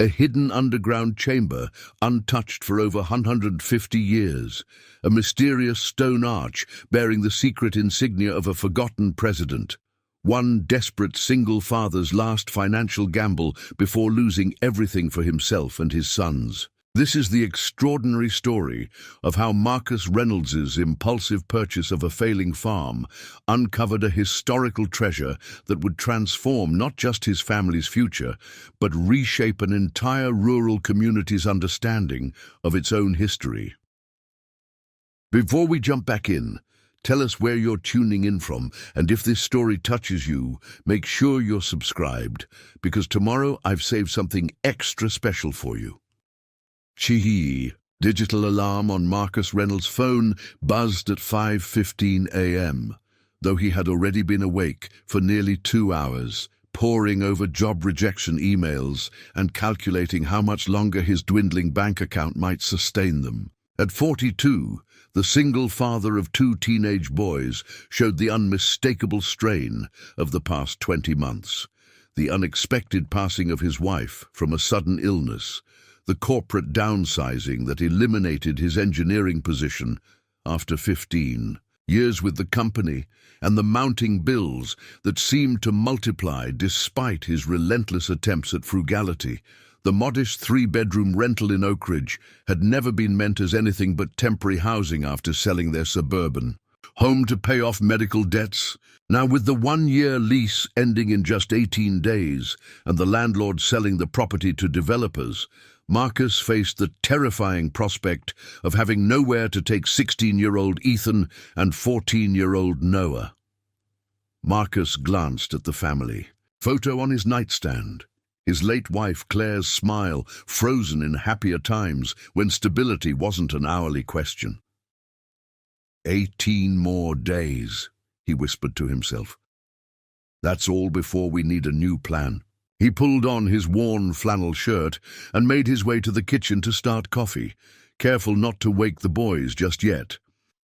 A hidden underground chamber, untouched for over 150 years. A mysterious stone arch bearing the secret insignia of a forgotten president. One desperate single father's last financial gamble before losing everything for himself and his sons. This is the extraordinary story of how Marcus Reynolds's impulsive purchase of a failing farm uncovered a historical treasure that would transform not just his family's future, but reshape an entire rural community's understanding of its own history. Before we jump back in, tell us where you're tuning in from, and if this story touches you, make sure you're subscribed, because tomorrow I've saved something extra special for you. Chee. Digital alarm on Marcus Reynolds' phone buzzed at 5:15 a.m., though he had already been awake for nearly 2 hours, poring over job rejection emails and calculating how much longer his dwindling bank account might sustain them. At 42, the single father of 2 teenage boys showed the unmistakable strain of the past 20 months. The unexpected passing of his wife from a sudden illness, the corporate downsizing that eliminated his engineering position after 15 years with the company, and the mounting bills that seemed to multiply despite his relentless attempts at frugality. The modest 3-bedroom rental in Oak Ridge had never been meant as anything but temporary housing after selling their suburban home to pay off medical debts. Now, with the 1-year lease ending in just 18 days and the landlord selling the property to developers, Marcus faced the terrifying prospect of having nowhere to take 16-year-old Ethan and 14-year-old Noah. Marcus glanced at the family photo on his nightstand. His late wife Claire's smile frozen in happier times when stability wasn't an hourly question. 18 more days, he whispered to himself. That's all before we need a new plan. He pulled on his worn flannel shirt and made his way to the kitchen to start coffee, careful not to wake the boys just yet.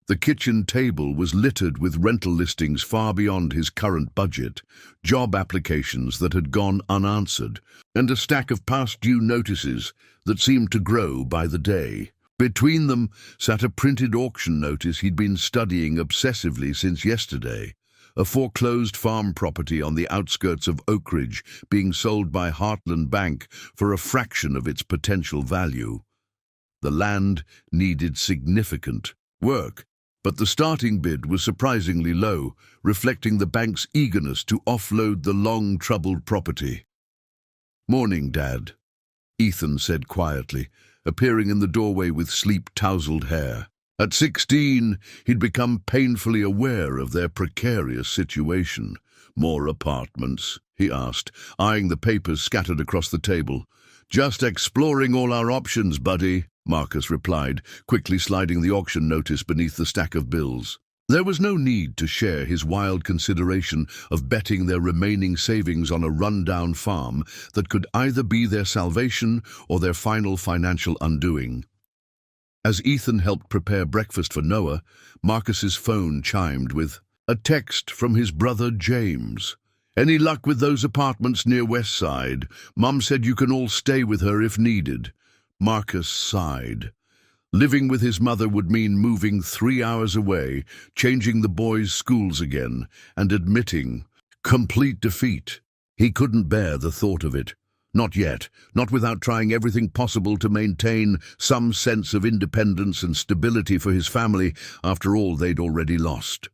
The kitchen table was littered with rental listings far beyond his current budget, job applications that had gone unanswered, and a stack of past due notices that seemed to grow by the day. Between them sat a printed auction notice he'd been studying obsessively since yesterday. A foreclosed farm property on the outskirts of Oak Ridge being sold by Heartland Bank for a fraction of its potential value. The land needed significant work, but the starting bid was surprisingly low, reflecting the bank's eagerness to offload the long-troubled property. "Morning, Dad," Ethan said quietly, appearing in the doorway with sleep-tousled hair. At 16, he'd become painfully aware of their precarious situation. "More apartments?" he asked, eyeing the papers scattered across the table. "Just exploring all our options, buddy," Marcus replied, quickly sliding the auction notice beneath the stack of bills. There was no need to share his wild consideration of betting their remaining savings on a run-down farm that could either be their salvation or their final financial undoing. As Ethan helped prepare breakfast for Noah, Marcus's phone chimed with a text from his brother James. "Any luck with those apartments near West Side? Mum said you can all stay with her if needed." Marcus sighed. Living with his mother would mean moving 3 hours away, changing the boys' schools again, and admitting complete defeat. He couldn't bear the thought of it. Not yet, not without trying everything possible to maintain some sense of independence and stability for his family after all they'd already lost.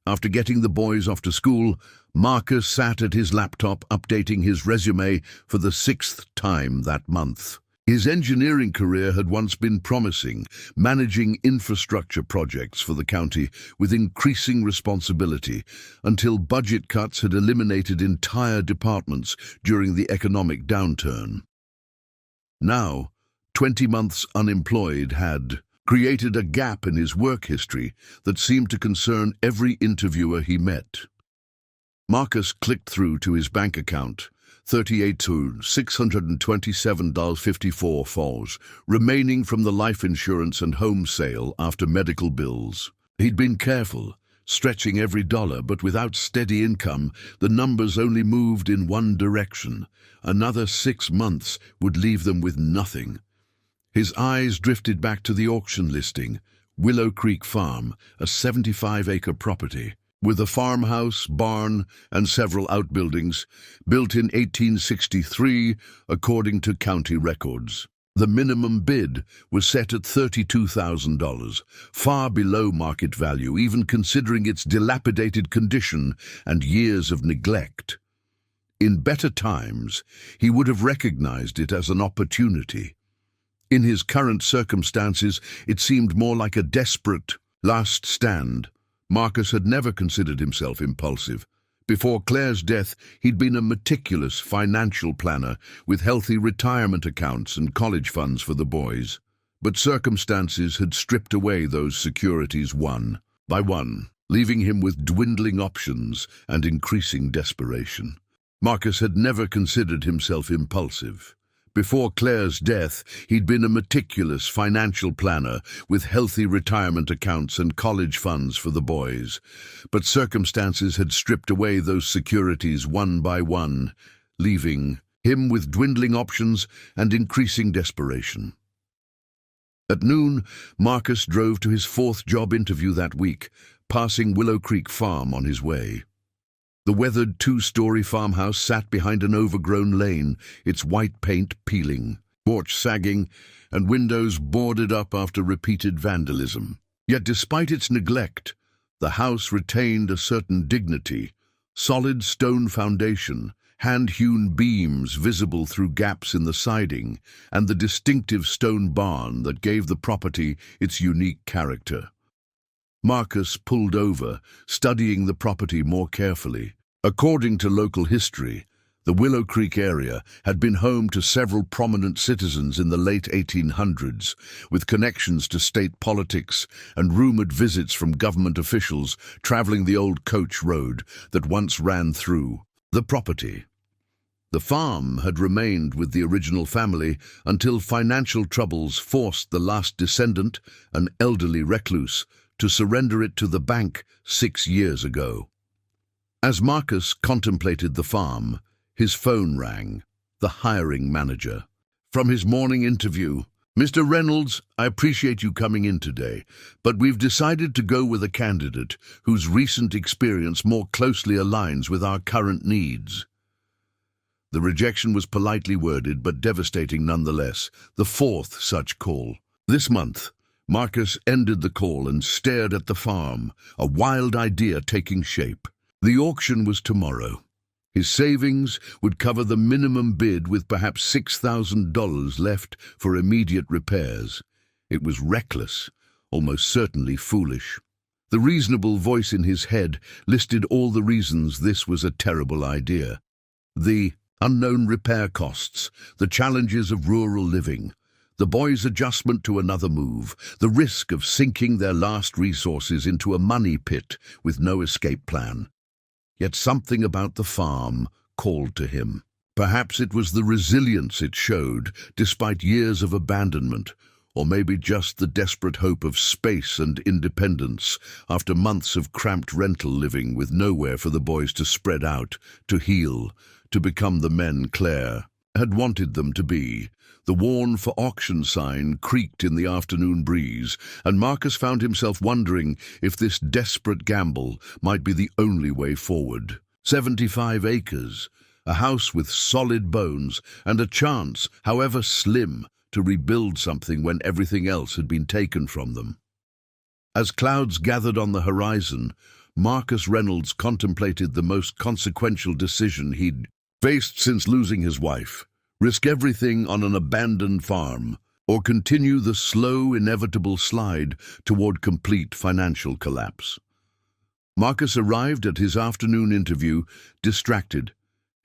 After getting the boys off to school, Marcus sat at his laptop updating his resume for the 6th time that month. His engineering career had once been promising, managing infrastructure projects for the county with increasing responsibility, until budget cuts had eliminated entire departments during the economic downturn. Now, 20 months unemployed had created a gap in his work history that seemed to concern every interviewer he met. Marcus clicked through to his bank account, $38,627.54 remaining from the life insurance and home sale after medical bills. He'd been careful, stretching every dollar, but without steady income, the numbers only moved in one direction. Another 6 months would leave them with nothing. His eyes drifted back to the auction listing, Willow Creek Farm, a 75-acre property, with a farmhouse, barn, and several outbuildings, built in 1863 according to county records. The minimum bid was set at $32,000, far below market value, even considering its dilapidated condition and years of neglect. In better times, he would have recognized it as an opportunity. In his current circumstances, it seemed more like a desperate last stand. Marcus had never considered himself impulsive. Before Claire's death, he'd been a meticulous financial planner with healthy retirement accounts and college funds for the boys. But circumstances had stripped away those securities one by one, leaving him with dwindling options and increasing desperation. Marcus had never considered himself impulsive. Before Claire's death, he'd been a meticulous financial planner with healthy retirement accounts and college funds for the boys. But circumstances had stripped away those securities one by one, leaving him with dwindling options and increasing desperation. At noon, Marcus drove to his 4th job interview that week, passing Willow Creek Farm on his way. The weathered 2-story farmhouse sat behind an overgrown lane, its white paint peeling, porch sagging, and windows boarded up after repeated vandalism. Yet despite its neglect, the house retained a certain dignity: solid stone foundation, hand-hewn beams visible through gaps in the siding, and the distinctive stone barn that gave the property its unique character. Marcus pulled over, studying the property more carefully. According to local history, the Willow Creek area had been home to several prominent citizens in the late 1800s, with connections to state politics and rumored visits from government officials traveling the old coach road that once ran through the property. The farm had remained with the original family until financial troubles forced the last descendant, an elderly recluse, to surrender it to the bank 6 years ago. As Marcus contemplated the farm, his phone rang. The hiring manager. From his morning interview: "Mr. Reynolds, I appreciate you coming in today, but we've decided to go with a candidate whose recent experience more closely aligns with our current needs." The rejection was politely worded, but devastating nonetheless, the 4th such call. This month, Marcus ended the call and stared at the farm, a wild idea taking shape. The auction was tomorrow. His savings would cover the minimum bid with perhaps $6,000 left for immediate repairs. It was reckless, almost certainly foolish. The reasonable voice in his head listed all the reasons this was a terrible idea. The unknown repair costs, the challenges of rural living, the boys' adjustment to another move, the risk of sinking their last resources into a money pit with no escape plan. Yet something about the farm called to him. Perhaps it was the resilience it showed, despite years of abandonment, or maybe just the desperate hope of space and independence after months of cramped rental living with nowhere for the boys to spread out, to heal, to become the men Claire had wanted them to be. The worn for auction sign creaked in the afternoon breeze, and Marcus found himself wondering if this desperate gamble might be the only way forward. 75 acres, a house with solid bones, and a chance, however slim, to rebuild something when everything else had been taken from them. As clouds gathered on the horizon, Marcus Reynolds contemplated the most consequential decision he'd faced since losing his wife: risk everything on an abandoned farm, or continue the slow, inevitable slide toward complete financial collapse. Marcus arrived at his afternoon interview distracted,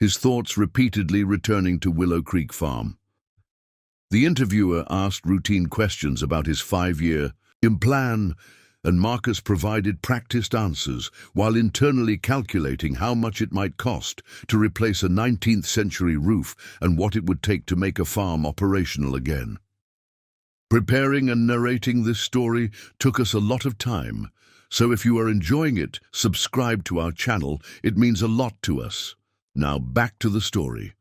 his thoughts repeatedly returning to Willow Creek Farm. The interviewer asked routine questions about his 5-year plan, and Marcus provided practiced answers while internally calculating how much it might cost to replace a 19th-century roof and what it would take to make a farm operational again. Preparing and narrating this story took us a lot of time, So if you are enjoying it, subscribe to our channel. It means a lot to us. Now back to the story.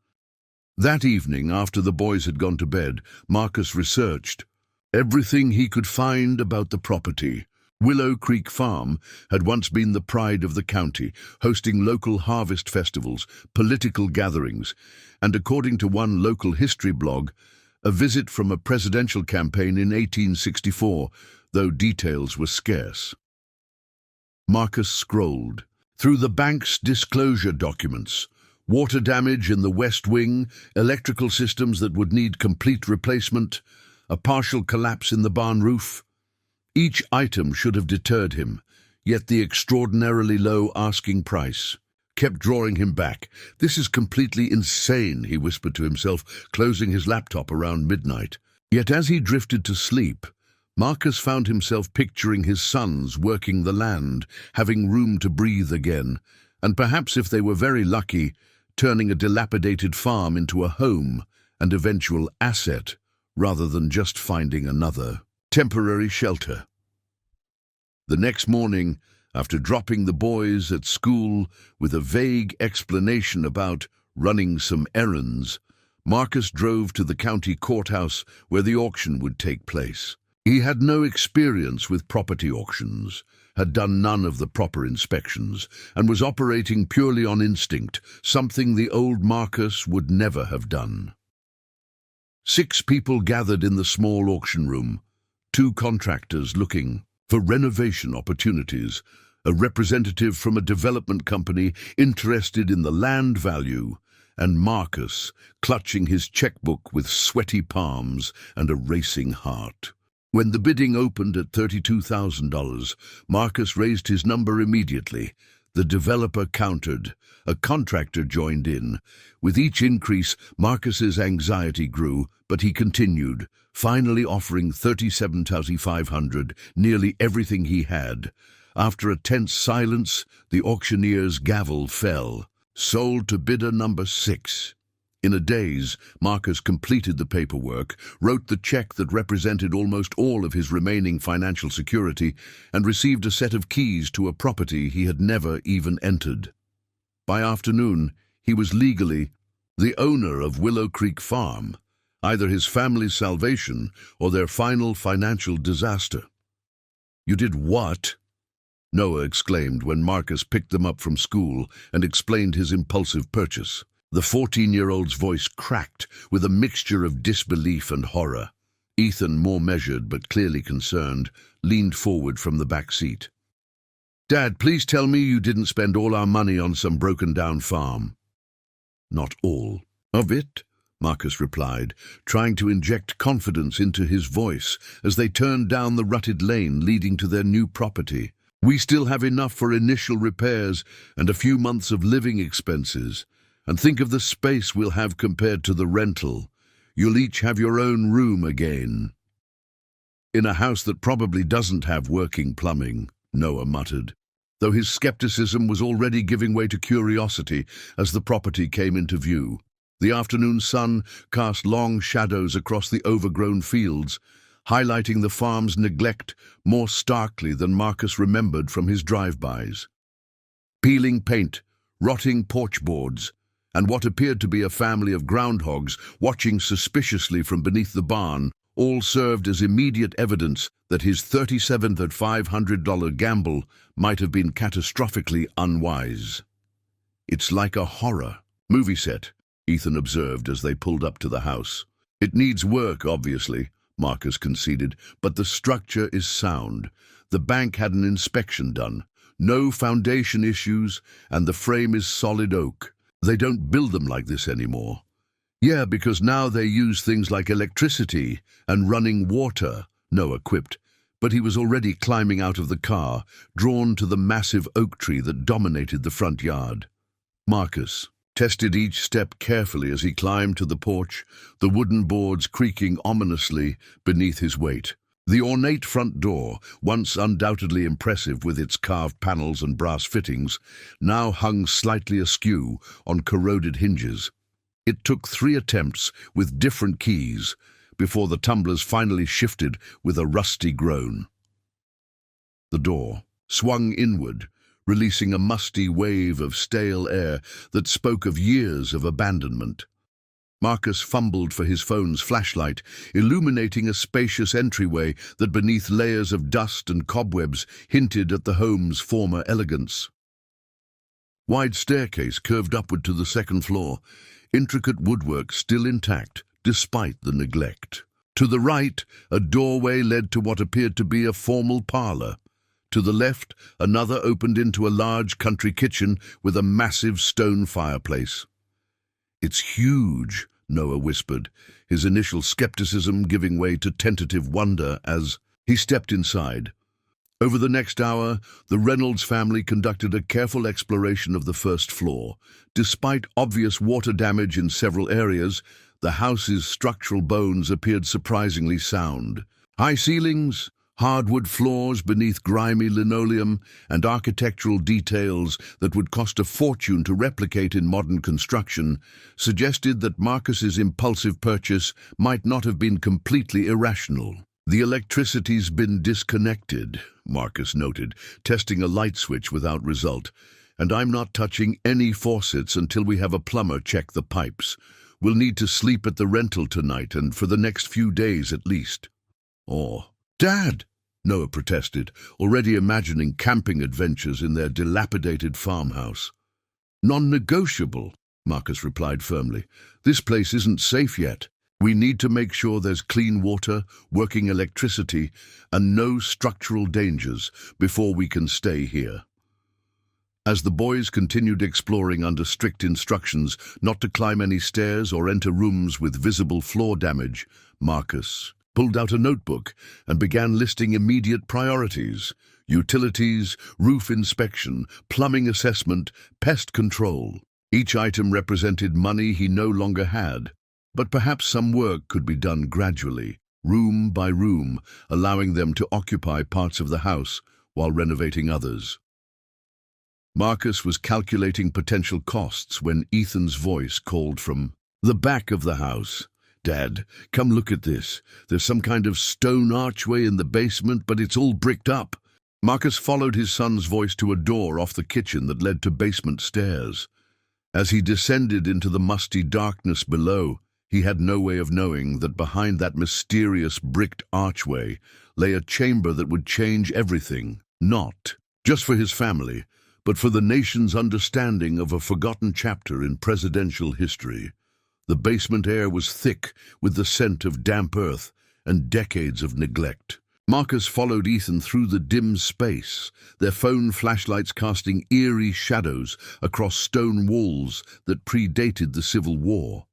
That evening, after the boys had gone to bed, Marcus researched everything he could find about the property. Willow Creek Farm had once been the pride of the county, hosting local harvest festivals, political gatherings, and according to one local history blog, a visit from a presidential campaign in 1864, though details were scarce. Marcus scrolled through the bank's disclosure documents. Water damage in the West Wing, electrical systems that would need complete replacement, a partial collapse in the barn roof. Each item should have deterred him, yet the extraordinarily low asking price kept drawing him back. "This is completely insane," he whispered to himself, closing his laptop around midnight. Yet as he drifted to sleep, Marcus found himself picturing his sons working the land, having room to breathe again, and perhaps, if they were very lucky, turning a dilapidated farm into a home and eventual asset, rather than just finding another temporary shelter. The next morning, after dropping the boys at school with a vague explanation about running some errands, Marcus drove to the county courthouse where the auction would take place. He had no experience with property auctions, had done none of the proper inspections, and was operating purely on instinct, something the old Marcus would never have done. 6 people gathered in the small auction room, 2 contractors looking for renovation opportunities, a representative from a development company interested in the land value, and Marcus clutching his checkbook with sweaty palms and a racing heart. When the bidding opened at $32,000, Marcus raised his number immediately. The developer countered. A contractor joined in. With each increase, Marcus's anxiety grew, but he continued, finally offering $37,500, nearly everything he had. After a tense silence, the auctioneer's gavel fell. Sold to bidder number 6. In a daze, Marcus completed the paperwork, wrote the check that represented almost all of his remaining financial security, and received a set of keys to a property he had never even entered. By afternoon, he was legally the owner of Willow Creek Farm, either his family's salvation or their final financial disaster. "You did what?" Noah exclaimed when Marcus picked them up from school and explained his impulsive purchase. The 14-year-old's voice cracked with a mixture of disbelief and horror. Ethan, more measured but clearly concerned, leaned forward from the back seat. "Dad, please tell me you didn't spend all our money on some broken-down farm." "Not all of it," Marcus replied, trying to inject confidence into his voice as they turned down the rutted lane leading to their new property. "We still have enough for initial repairs and a few months of living expenses. And think of the space we'll have compared to the rental. You'll each have your own room again." "In a house that probably doesn't have working plumbing," Noah muttered, though his skepticism was already giving way to curiosity as the property came into view. The afternoon sun cast long shadows across the overgrown fields, highlighting the farm's neglect more starkly than Marcus remembered from his drive-bys. Peeling paint, rotting porch boards, and what appeared to be a family of groundhogs watching suspiciously from beneath the barn all served as immediate evidence that his $37,500 gamble might have been catastrophically unwise. "It's like a horror movie set," Ethan observed as they pulled up to the house. "It needs work, obviously," Marcus conceded, "but the structure is sound. The bank had an inspection done. No foundation issues, and the frame is solid oak. They don't build them like this anymore." "Yeah, because now they use things like electricity and running water," Noah quipped, but he was already climbing out of the car, drawn to the massive oak tree that dominated the front yard. Marcus tested each step carefully as he climbed to the porch, the wooden boards creaking ominously beneath his weight. The ornate front door, once undoubtedly impressive with its carved panels and brass fittings, now hung slightly askew on corroded hinges. It took 3 attempts with different keys before the tumblers finally shifted with a rusty groan. The door swung inward, releasing a musty wave of stale air that spoke of years of abandonment. Marcus fumbled for his phone's flashlight, illuminating a spacious entryway that beneath layers of dust and cobwebs hinted at the home's former elegance. Wide staircase curved upward to the second floor, intricate woodwork still intact despite the neglect. To the right, a doorway led to what appeared to be a formal parlor. To the left, another opened into a large country kitchen with a massive stone fireplace. "It's huge," Noah whispered, his initial skepticism giving way to tentative wonder as he stepped inside. Over the next hour, the Reynolds family conducted a careful exploration of the first floor. Despite obvious water damage in several areas, the house's structural bones appeared surprisingly sound. High ceilings, hardwood floors beneath grimy linoleum, and architectural details that would cost a fortune to replicate in modern construction suggested that Marcus's impulsive purchase might not have been completely irrational. "The electricity's been disconnected," Marcus noted, testing a light switch without result. "And I'm not touching any faucets until we have a plumber check the pipes. We'll need to sleep at the rental tonight and for the next few days at least." "Oh, Dad!" Noah protested, already imagining camping adventures in their dilapidated farmhouse. "Non-negotiable," Marcus replied firmly. "This place isn't safe yet. We need to make sure there's clean water, working electricity, and no structural dangers before we can stay here." As the boys continued exploring under strict instructions not to climb any stairs or enter rooms with visible floor damage, Marcus pulled out a notebook and began listing immediate priorities: utilities, roof inspection, plumbing assessment, pest control. Each item represented money he no longer had, but perhaps some work could be done gradually, room by room, allowing them to occupy parts of the house while renovating others. Marcus was calculating potential costs when Ethan's voice called from the back of the house. "Dad, come look at this. There's some kind of stone archway in the basement, but it's all bricked up." Marcus followed his son's voice to a door off the kitchen that led to basement stairs. As he descended into the musty darkness below, he had no way of knowing that behind that mysterious bricked archway lay a chamber that would change everything, not just for his family, but for the nation's understanding of a forgotten chapter in presidential history. The basement air was thick with the scent of damp earth and decades of neglect. Marcus followed Ethan through the dim space, their phone flashlights casting eerie shadows across stone walls that predated the Civil War.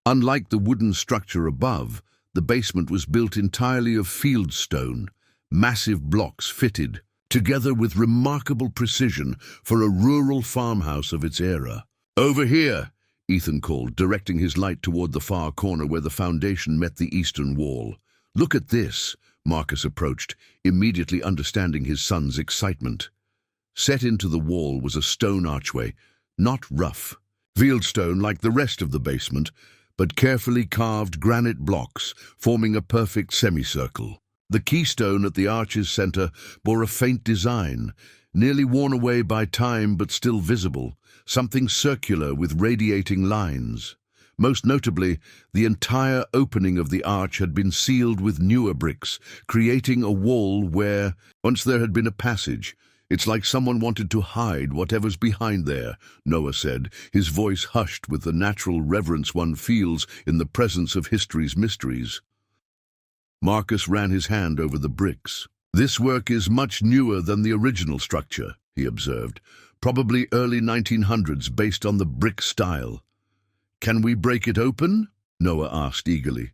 Unlike the wooden structure above, the basement was built entirely of fieldstone, massive blocks fitted together with remarkable precision for a rural farmhouse of its era. "Over here," Ethan called, directing his light toward the far corner where the foundation met the eastern wall. "Look at this," Marcus approached, immediately understanding his son's excitement. Set into the wall was a stone archway, not rough, fieldstone like the rest of the basement, but carefully carved granite blocks forming a perfect semicircle. The keystone at the arch's center bore a faint design, nearly worn away by time but still visible, something circular with radiating lines. Most notably, the entire opening of the arch had been sealed with newer bricks, creating a wall where once there had been a passage. "It's like someone wanted to hide whatever's behind there," Noah said, his voice hushed with the natural reverence one feels in the presence of history's mysteries. Marcus ran his hand over the bricks. "This work is much newer than the original structure," he observed, "probably early 1900s based on the brick style." "Can we break it open?" Noah asked eagerly.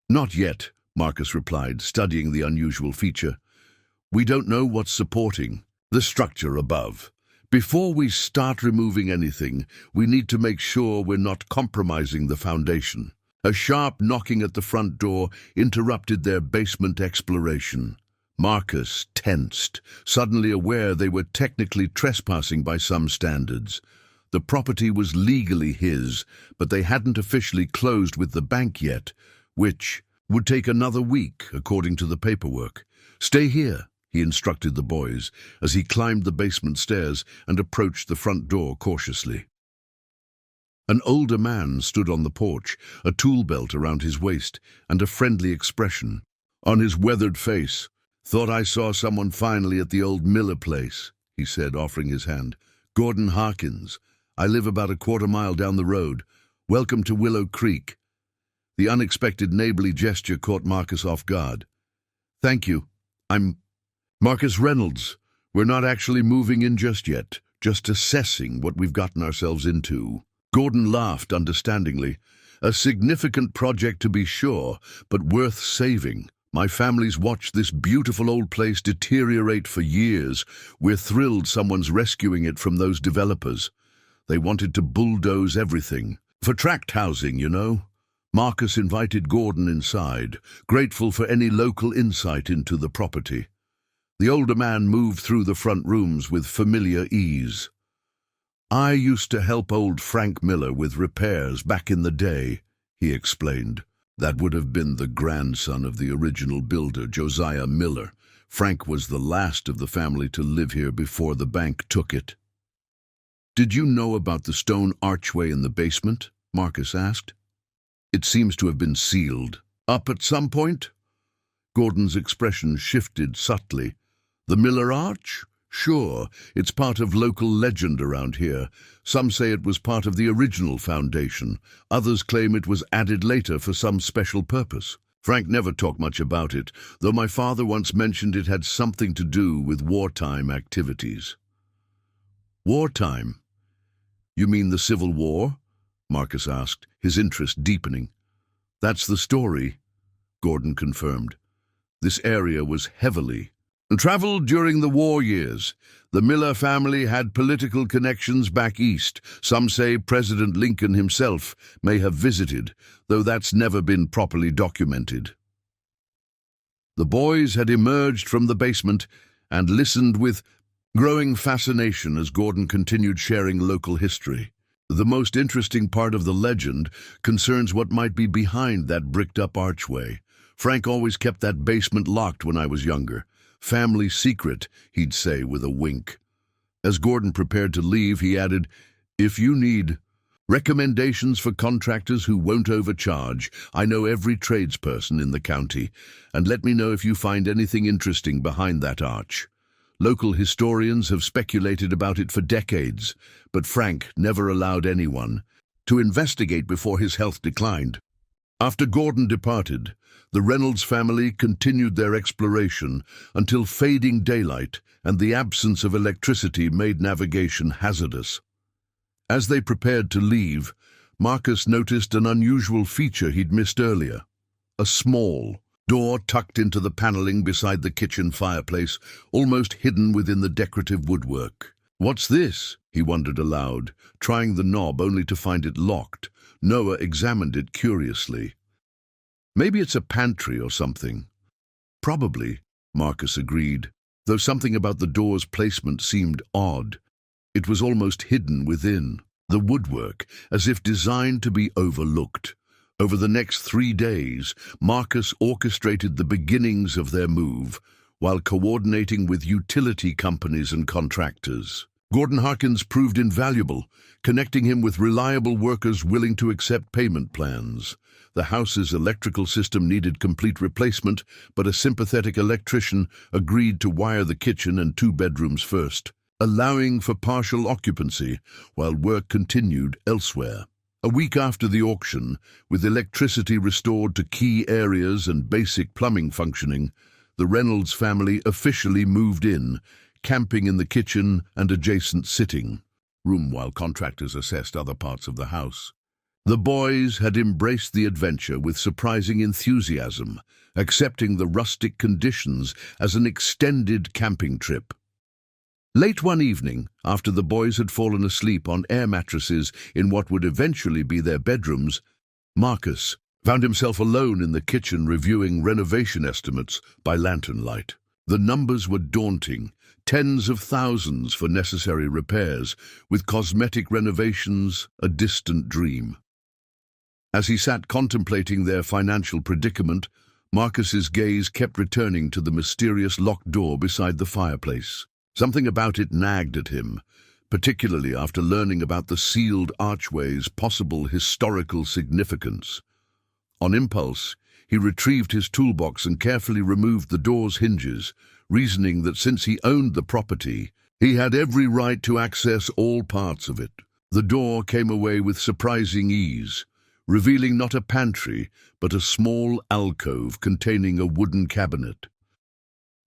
"Not yet," Marcus replied, studying the unusual feature. "We don't know what's supporting the structure above. Before we start removing anything, we need to make sure we're not compromising the foundation." A sharp knocking at the front door interrupted their basement exploration. Marcus tensed, suddenly aware they were technically trespassing by some standards. The property was legally his, but they hadn't officially closed with the bank yet, which would take another week, according to the paperwork. "Stay here," he instructed the boys as he climbed the basement stairs and approached the front door cautiously. An older man stood on the porch, a tool belt around his waist and a friendly expression on his weathered face. "Thought I saw someone finally at the old Miller place," he said, offering his hand. "Gordon Harkins. I live about a quarter-mile down the road. Welcome to Willow Creek." The unexpected neighborly gesture caught Marcus off guard. "Thank you. I'm Marcus Reynolds. We're not actually moving in just yet, just assessing what we've gotten ourselves into." Gordon laughed understandingly. "A significant project to be sure, but worth saving. My family's watched this beautiful old place deteriorate for years. We're thrilled someone's rescuing it from those developers. They wanted to bulldoze everything. For tract housing, you know." Marcus invited Gordon inside, grateful for any local insight into the property. The older man moved through the front rooms with familiar ease. "I used to help old Frank Miller with repairs back in the day," he explained. "That would have been the grandson of the original builder, Josiah Miller. Frank was the last of the family to live here before the bank took it." "Did you know about the stone archway in the basement?" Marcus asked. "It seems to have been sealed up at some point." Gordon's expression shifted subtly. "The Miller Arch? Sure, it's part of local legend around here. Some say it was part of the original foundation. Others claim it was added later for some special purpose. Frank never talked much about it, though my father once mentioned it had something to do with wartime activities." "Wartime? You mean the Civil War?" Marcus asked, his interest deepening. "That's the story," Gordon confirmed. "This area was heavily traveled during the war years. The Miller family had political connections back east. Some say President Lincoln himself may have visited, though that's never been properly documented." The boys had emerged from the basement and listened with growing fascination as Gordon continued sharing local history. "The most interesting part of the legend concerns what might be behind that bricked-up archway. Frank always kept that basement locked when I was younger. Family secret, he'd say with a wink. As Gordon prepared to leave, he added, "If you need recommendations for contractors who won't overcharge, I know every tradesperson in the county, and let me know if you find anything interesting behind that arch. Local historians have speculated about it for decades, but Frank never allowed anyone to investigate before his health declined." After Gordon departed, the Reynolds family continued their exploration until fading daylight and the absence of electricity made navigation hazardous. As they prepared to leave, Marcus noticed an unusual feature he'd missed earlier. A small door tucked into the paneling beside the kitchen fireplace, almost hidden within the decorative woodwork. "What's this?" he wondered aloud, trying the knob only to find it locked. Noah examined it curiously. "Maybe it's a pantry or something." "Probably," Marcus agreed, though something about the door's placement seemed odd. It was almost hidden within the woodwork, as if designed to be overlooked. Over the next 3 days, Marcus orchestrated the beginnings of their move, while coordinating with utility companies and contractors. Gordon Harkins proved invaluable, connecting him with reliable workers willing to accept payment plans. The house's electrical system needed complete replacement, but a sympathetic electrician agreed to wire the kitchen and 2 bedrooms first, allowing for partial occupancy while work continued elsewhere. A week after the auction, with electricity restored to key areas and basic plumbing functioning, the Reynolds family officially moved in, camping in the kitchen and adjacent sitting room while contractors assessed other parts of the house. The boys had embraced the adventure with surprising enthusiasm, accepting the rustic conditions as an extended camping trip. Late one evening, after the boys had fallen asleep on air mattresses in what would eventually be their bedrooms, Marcus found himself alone in the kitchen reviewing renovation estimates by lantern light. The numbers were daunting, tens of thousands for necessary repairs, with cosmetic renovations a distant dream. As he sat contemplating their financial predicament, Marcus's gaze kept returning to the mysterious locked door beside the fireplace. Something about it nagged at him, particularly after learning about the sealed archway's possible historical significance. On impulse, he retrieved his toolbox and carefully removed the door's hinges, reasoning that since he owned the property, he had every right to access all parts of it. The door came away with surprising ease, revealing not a pantry, but a small alcove containing a wooden cabinet.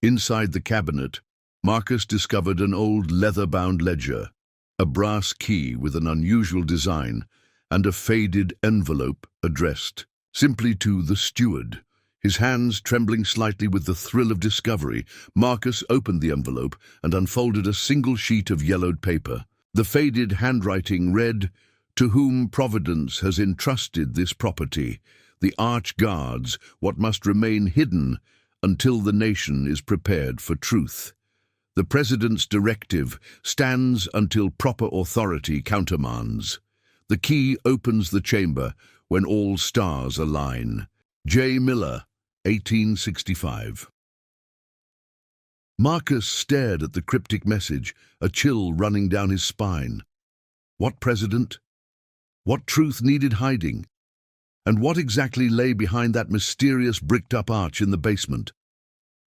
Inside the cabinet, Marcus discovered an old leather-bound ledger, a brass key with an unusual design, and a faded envelope addressed simply to the steward. His hands trembling slightly with the thrill of discovery, Marcus opened the envelope and unfolded a single sheet of yellowed paper. The faded handwriting read, "To whom Providence has entrusted this property, the arch guards what must remain hidden until the nation is prepared for truth. The President's directive stands until proper authority countermands. The key opens the chamber when all stars align. J. Miller, 1865. Marcus stared at the cryptic message, a chill running down his spine. What president? What truth needed hiding? And what exactly lay behind that mysterious bricked-up arch in the basement?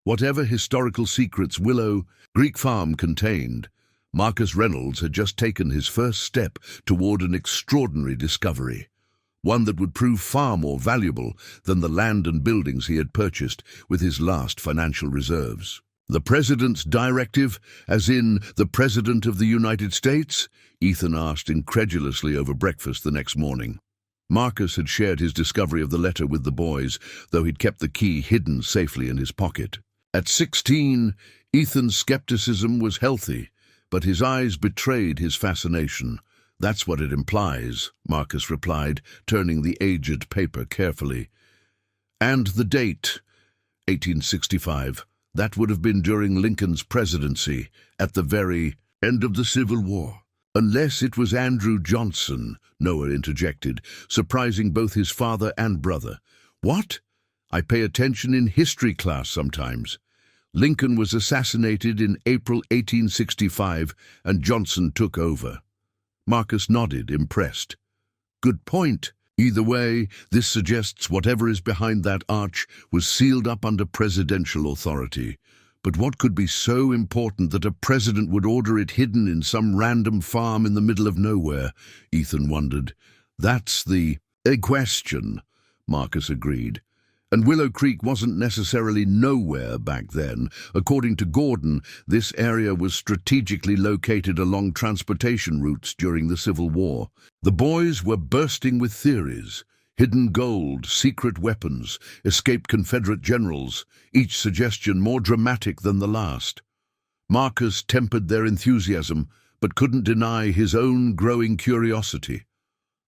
Whatever historical secrets Willow Creek Farm contained, Marcus Reynolds had just taken his first step toward an extraordinary discovery, one that would prove far more valuable than the land and buildings he had purchased with his last financial reserves. The President's directive, as in the President of the United States? Ethan asked incredulously over breakfast the next morning. Marcus had shared his discovery of the letter with the boys, though he'd kept the key hidden safely in his pocket. At 16, Ethan's skepticism was healthy, but his eyes betrayed his fascination. That's what it implies, Marcus replied, turning the aged paper carefully. And the date, 1865. That would have been during Lincoln's presidency, at the very end of the Civil War. Unless it was Andrew Johnson, Noah interjected, surprising both his father and brother. What? I pay attention in history class sometimes. Lincoln was assassinated in April 1865, and Johnson took over. Marcus nodded, impressed. Good point. Either way, this suggests whatever is behind that arch was sealed up under presidential authority. But what could be so important that a president would order it hidden in some random farm in the middle of nowhere? Ethan wondered. That's the question, Marcus agreed. And Willow Creek wasn't necessarily nowhere back then. According to Gordon, this area was strategically located along transportation routes during the Civil War. The boys were bursting with theories. Hidden gold, secret weapons, escaped Confederate generals, each suggestion more dramatic than the last. Marcus tempered their enthusiasm, but couldn't deny his own growing curiosity.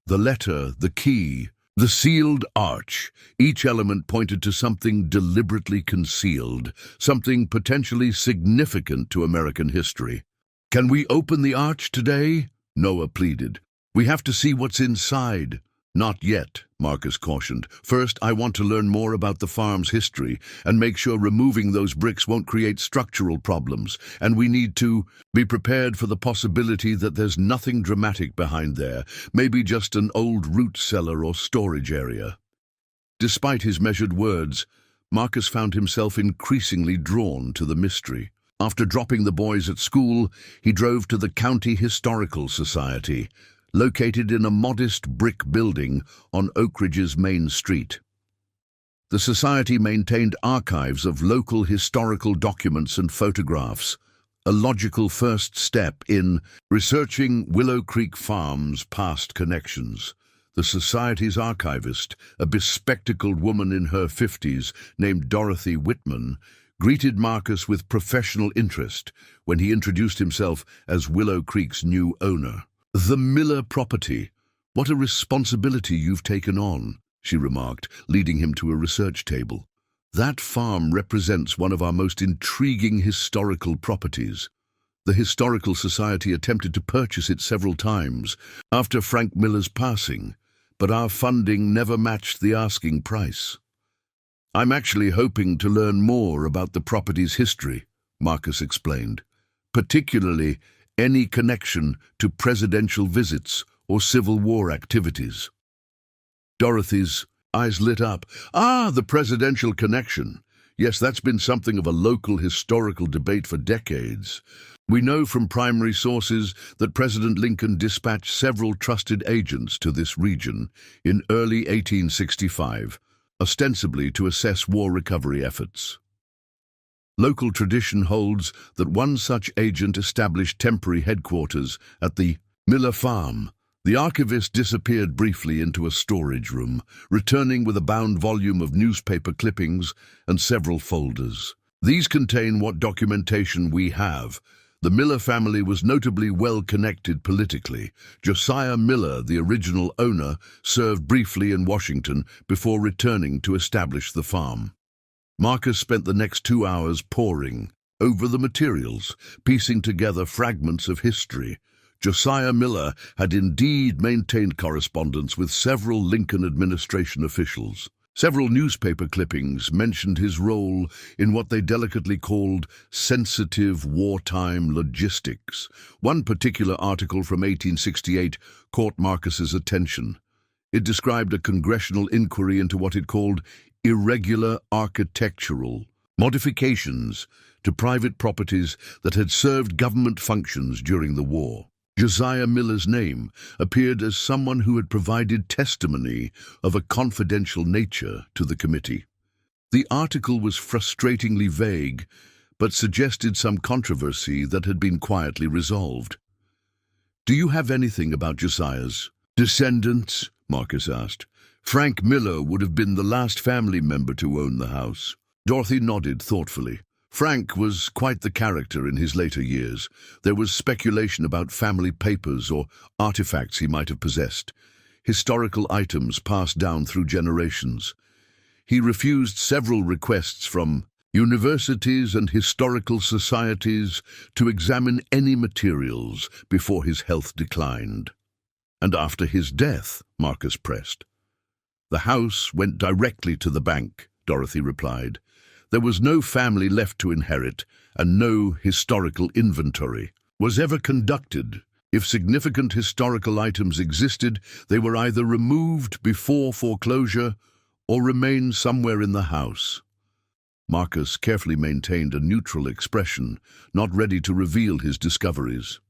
The letter, the key, the sealed arch, each element pointed to something deliberately concealed, something potentially significant to American history. Can we open the arch today? Noah pleaded. We have to see what's inside. Not yet, Marcus cautioned. First, I want to learn more about the farm's history and make sure removing those bricks won't create structural problems. And we need to be prepared for the possibility that there's nothing dramatic behind there, maybe just an old root cellar or storage area. Despite his measured words, Marcus found himself increasingly drawn to the mystery. After dropping the boys at school, he drove to the County Historical Society, located in a modest brick building on Oak Ridge's main street. The society maintained archives of local historical documents and photographs, a logical first step in researching Willow Creek Farm's past connections. The society's archivist, a bespectacled woman in her 50s named Dorothy Whitman, greeted Marcus with professional interest when he introduced himself as Willow Creek's new owner. The Miller property. What a responsibility you've taken on, she remarked, leading him to a research table. That farm represents one of our most intriguing historical properties. The Historical Society attempted to purchase it several times after Frank Miller's passing, but our funding never matched the asking price. I'm actually hoping to learn more about the property's history, Marcus explained, particularly any connection to presidential visits or Civil War activities. Dorothy's eyes lit up. Ah, the presidential connection. Yes, that's been something of a local historical debate for decades. We know from primary sources that President Lincoln dispatched several trusted agents to this region in early 1865, ostensibly to assess war recovery efforts. Local tradition holds that one such agent established temporary headquarters at the Miller Farm. The archivist disappeared briefly into a storage room, returning with a bound volume of newspaper clippings and several folders. These contain what documentation we have. The Miller family was notably well connected politically. Josiah Miller, the original owner, served briefly in Washington before returning to establish the farm. Marcus spent the next 2 hours poring over the materials, piecing together fragments of history. Josiah Miller had indeed maintained correspondence with several Lincoln administration officials. Several newspaper clippings mentioned his role in what they delicately called sensitive wartime logistics. One particular article from 1868 caught Marcus's attention. It described a congressional inquiry into what it called irregular architectural modifications to private properties that had served government functions during the war. Josiah Miller's name appeared as someone who had provided testimony of a confidential nature to the committee. The article was frustratingly vague, but suggested some controversy that had been quietly resolved. "Do you have anything about Josiah's descendants?" Marcus asked. "Frank Miller would have been the last family member to own the house." Dorothy nodded thoughtfully. Frank was quite the character in his later years. There was speculation about family papers or artifacts he might have possessed, historical items passed down through generations. He refused several requests from universities and historical societies to examine any materials before his health declined. "And after his death," Marcus pressed. "The house went directly to the bank," Dorothy replied. "There was no family left to inherit, and no historical inventory was ever conducted. If significant historical items existed, they were either removed before foreclosure or remained somewhere in the house." Marcus carefully maintained a neutral expression, not ready to reveal his discoveries.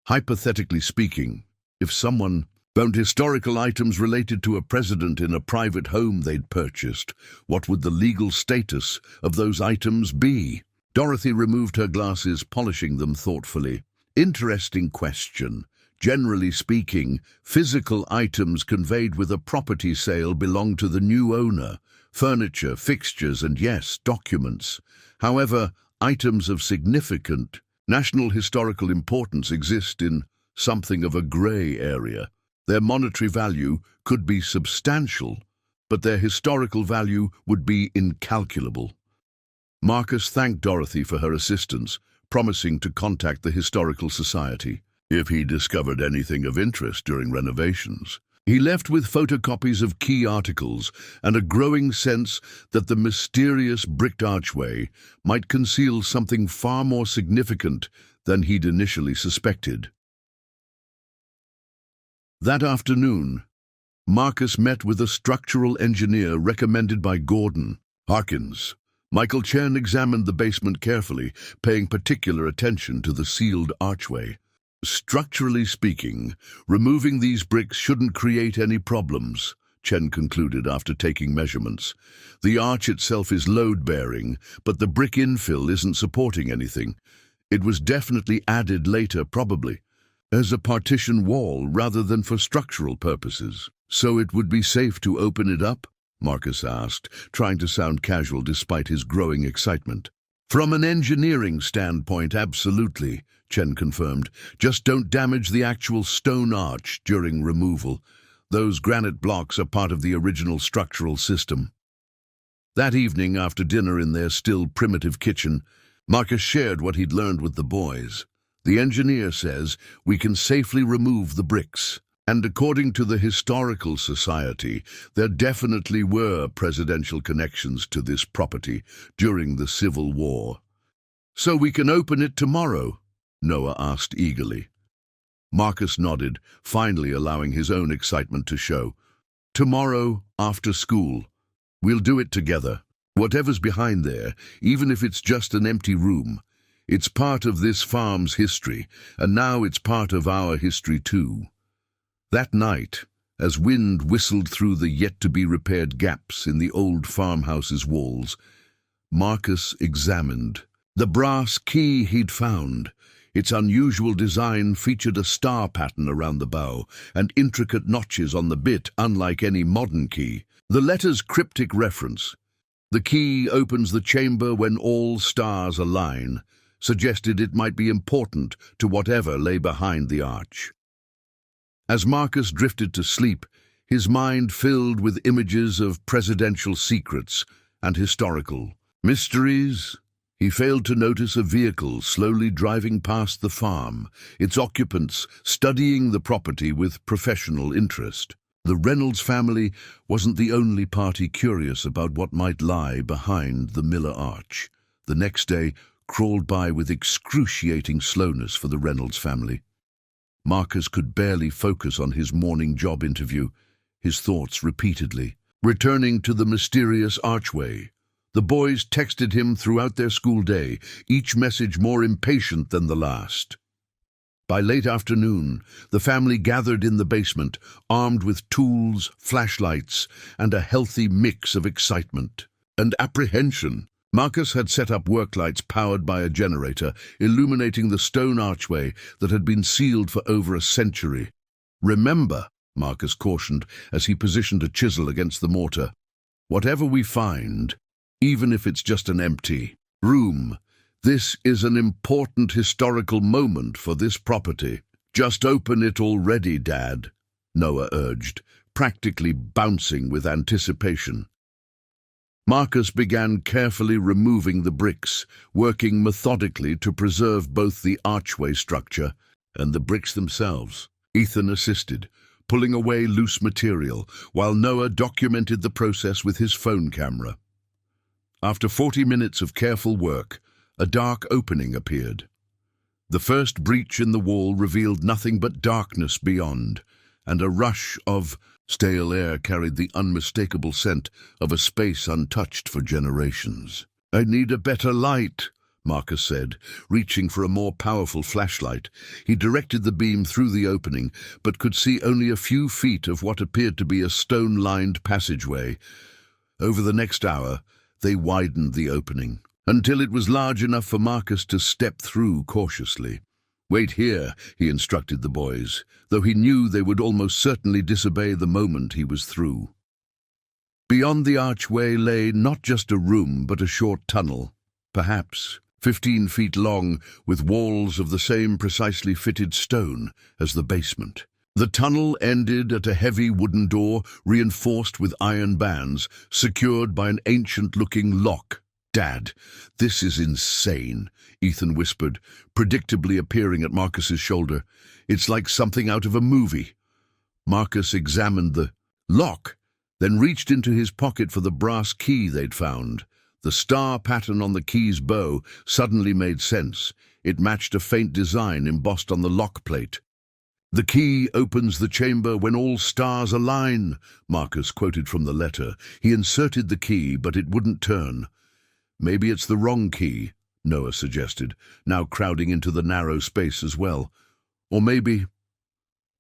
Hypothetically speaking, if someone found historical items related to a president in a private home they'd purchased, what would the legal status of those items be? Dorothy removed her glasses, polishing them thoughtfully. "Interesting question. Generally speaking, physical items conveyed with a property sale belong to the new owner. Furniture, fixtures, and yes, documents. However, items of significant national historical importance exist in something of a grey area. Their monetary value could be substantial, but their historical value would be incalculable." Marcus thanked Dorothy for her assistance, promising to contact the Historical Society if he discovered anything of interest during renovations. He left with photocopies of key articles and a growing sense that the mysterious bricked archway might conceal something far more significant than he'd initially suspected. That afternoon, Marcus met with a structural engineer recommended by Gordon Harkins. Michael Chen examined the basement carefully, paying particular attention to the sealed archway. "Structurally speaking, removing these bricks shouldn't create any problems," Chen concluded after taking measurements. "The arch itself is load-bearing, but the brick infill isn't supporting anything. It was definitely added later, probably as a partition wall rather than for structural purposes." "So it would be safe to open it up?" Marcus asked, trying to sound casual despite his growing excitement. "From an engineering standpoint, absolutely," Chen confirmed. "Just don't damage the actual stone arch during removal. Those granite blocks are part of the original structural system." That evening, after dinner in their still primitive kitchen, Marcus shared what he'd learned with the boys. "The engineer says we can safely remove the bricks, And according to the Historical Society, there definitely were presidential connections to this property during the Civil War. "So we can open it tomorrow?" Noah asked eagerly. Marcus nodded, finally allowing his own excitement to show. "Tomorrow, after school. We'll do it together. Whatever's behind there, even if it's just an empty room, it's part of this farm's history, and now it's part of our history too." That night, as wind whistled through the yet-to-be-repaired gaps in the old farmhouse's walls, Marcus examined the brass key he'd found. Its unusual design featured a star pattern around the bow and intricate notches on the bit, unlike any modern key. The letter's cryptic reference, "The key opens the chamber when all stars align," suggested it might be important to whatever lay behind the arch. As Marcus drifted to sleep, his mind filled with images of presidential secrets and historical mysteries. He failed to notice a vehicle slowly driving past the farm, its occupants studying the property with professional interest. The Reynolds family wasn't the only party curious about what might lie behind the Miller Arch. The next day crawled by with excruciating slowness for the Reynolds family. Marcus could barely focus on his morning job interview, his thoughts repeatedly returning to the mysterious archway. The boys texted him throughout their school day, each message more impatient than the last. By late afternoon, the family gathered in the basement, armed with tools, flashlights, and a healthy mix of excitement and apprehension. Marcus had set up work lights powered by a generator, illuminating the stone archway that had been sealed for over a century. "Remember," Marcus cautioned as he positioned a chisel against the mortar, "whatever we find, even if it's just an empty room, this is an important historical moment for this property." "Just open it already, Dad," Noah urged, practically bouncing with anticipation. Marcus began carefully removing the bricks, working methodically to preserve both the archway structure and the bricks themselves. Ethan assisted, pulling away loose material, while Noah documented the process with his phone camera. After 40 minutes of careful work, a dark opening appeared. The first breach in the wall revealed nothing but darkness beyond, and a rush of stale air carried the unmistakable scent of a space untouched for generations. "I need a better light," Marcus said, reaching for a more powerful flashlight. He directed the beam through the opening, but could see only a few feet of what appeared to be a stone-lined passageway. Over the next hour, they widened the opening, until it was large enough for Marcus to step through cautiously. "Wait here," he instructed the boys, though he knew they would almost certainly disobey the moment he was through. Beyond the archway lay not just a room, but a short tunnel, perhaps 15 feet long, with walls of the same precisely fitted stone as the basement. The tunnel ended at a heavy wooden door reinforced with iron bands, secured by an ancient-looking lock. "Dad, this is insane," Ethan whispered, predictably appearing at Marcus's shoulder. "It's like something out of a movie." Marcus examined the lock, then reached into his pocket for the brass key they'd found. The star pattern on the key's bow suddenly made sense. It matched a faint design embossed on the lock plate. "The key opens the chamber when all stars align," Marcus quoted from the letter. He inserted the key, but it wouldn't turn. "Maybe it's the wrong key," Noah suggested, now crowding into the narrow space as well. "Or maybe—"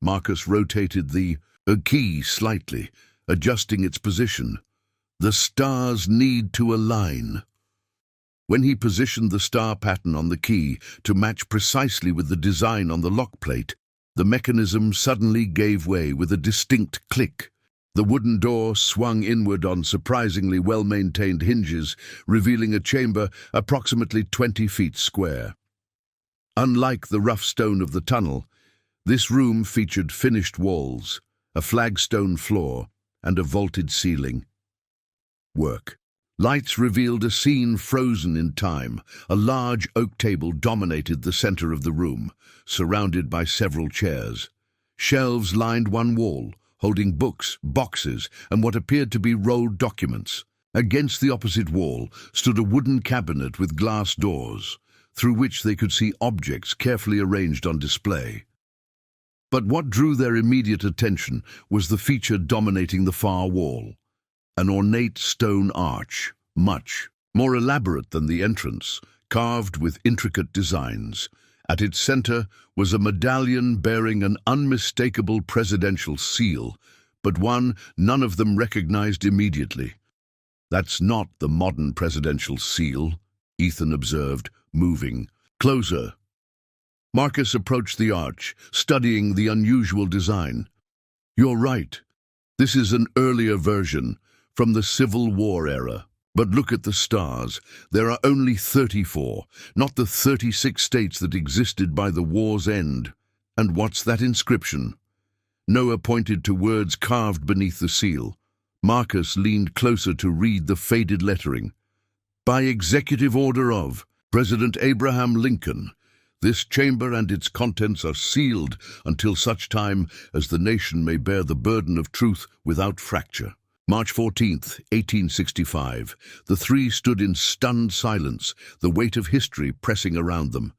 Marcus rotated the key slightly, adjusting its position. "The stars need to align." When he positioned the star pattern on the key to match precisely with the design on the lock plate, the mechanism suddenly gave way with a distinct click. The wooden door swung inward on surprisingly well-maintained hinges, revealing a chamber approximately 20 feet square. Unlike the rough stone of the tunnel, this room featured finished walls, a flagstone floor, and a vaulted ceiling. Work. Lights revealed a scene frozen in time. A large oak table dominated the center of the room, surrounded by several chairs. Shelves lined one wall, holding books, boxes, and what appeared to be rolled documents. Against the opposite wall stood a wooden cabinet with glass doors, through which they could see objects carefully arranged on display. But what drew their immediate attention was the feature dominating the far wall, an ornate stone arch, much more elaborate than the entrance, carved with intricate designs. At its center was a medallion bearing an unmistakable presidential seal, but one none of them recognized immediately. "That's not the modern presidential seal," Ethan observed, moving closer. Marcus approached the arch, studying the unusual design. "You're right. This is an earlier version, from the Civil War era. But look at the stars. There are only 34, not the 36 states that existed by the war's end. And what's that inscription?" Noah pointed to words carved beneath the seal. Marcus leaned closer to read the faded lettering. "By executive order of President Abraham Lincoln, this chamber and its contents are sealed until such time as the nation may bear the burden of truth without fracture." March 14th, 1865. The three stood in stunned silence, the weight of history pressing around them.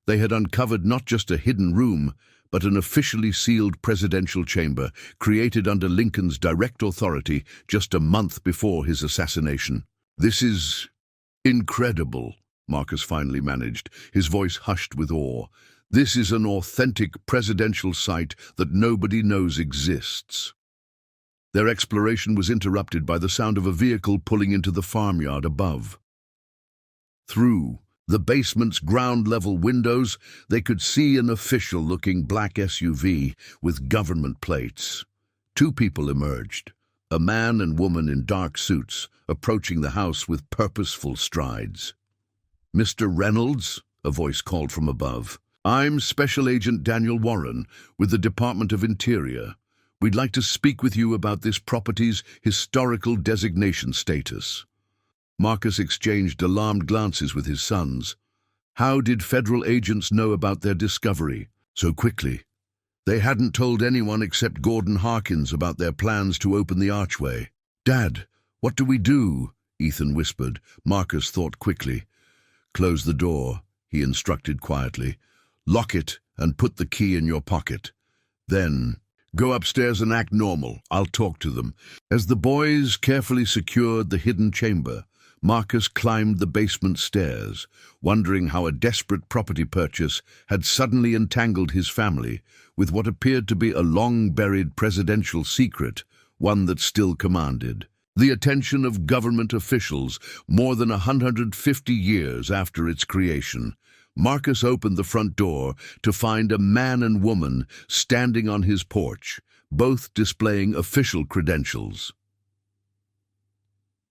They had uncovered not just a hidden room, but an officially sealed presidential chamber created under Lincoln's direct authority just a month before his assassination. "This is incredible," Marcus finally managed, his voice hushed with awe. "This is an authentic presidential site that nobody knows exists." Their exploration was interrupted by the sound of a vehicle pulling into the farmyard above. Through the basement's ground-level windows, they could see an official-looking black SUV with government plates. Two people emerged, a man and woman in dark suits, approaching the house with purposeful strides. "Mr. Reynolds," a voice called from above. "I'm Special Agent Daniel Warren with the Department of Interior. We'd like to speak with you about this property's historical designation status." Marcus exchanged alarmed glances with his sons. How did federal agents know about their discovery so quickly? They hadn't told anyone except Gordon Harkins about their plans to open the archway. "Dad, what do we do?" Ethan whispered. Marcus thought quickly. "Close the door," he instructed quietly. "Lock it and put the key in your pocket. Then go upstairs and act normal. I'll talk to them." As the boys carefully secured the hidden chamber, Marcus climbed the basement stairs, wondering how a desperate property purchase had suddenly entangled his family with what appeared to be a long-buried presidential secret, one that still commanded the attention of government officials more than 150 years after its creation. Marcus opened the front door to find a man and woman standing on his porch, both displaying official credentials.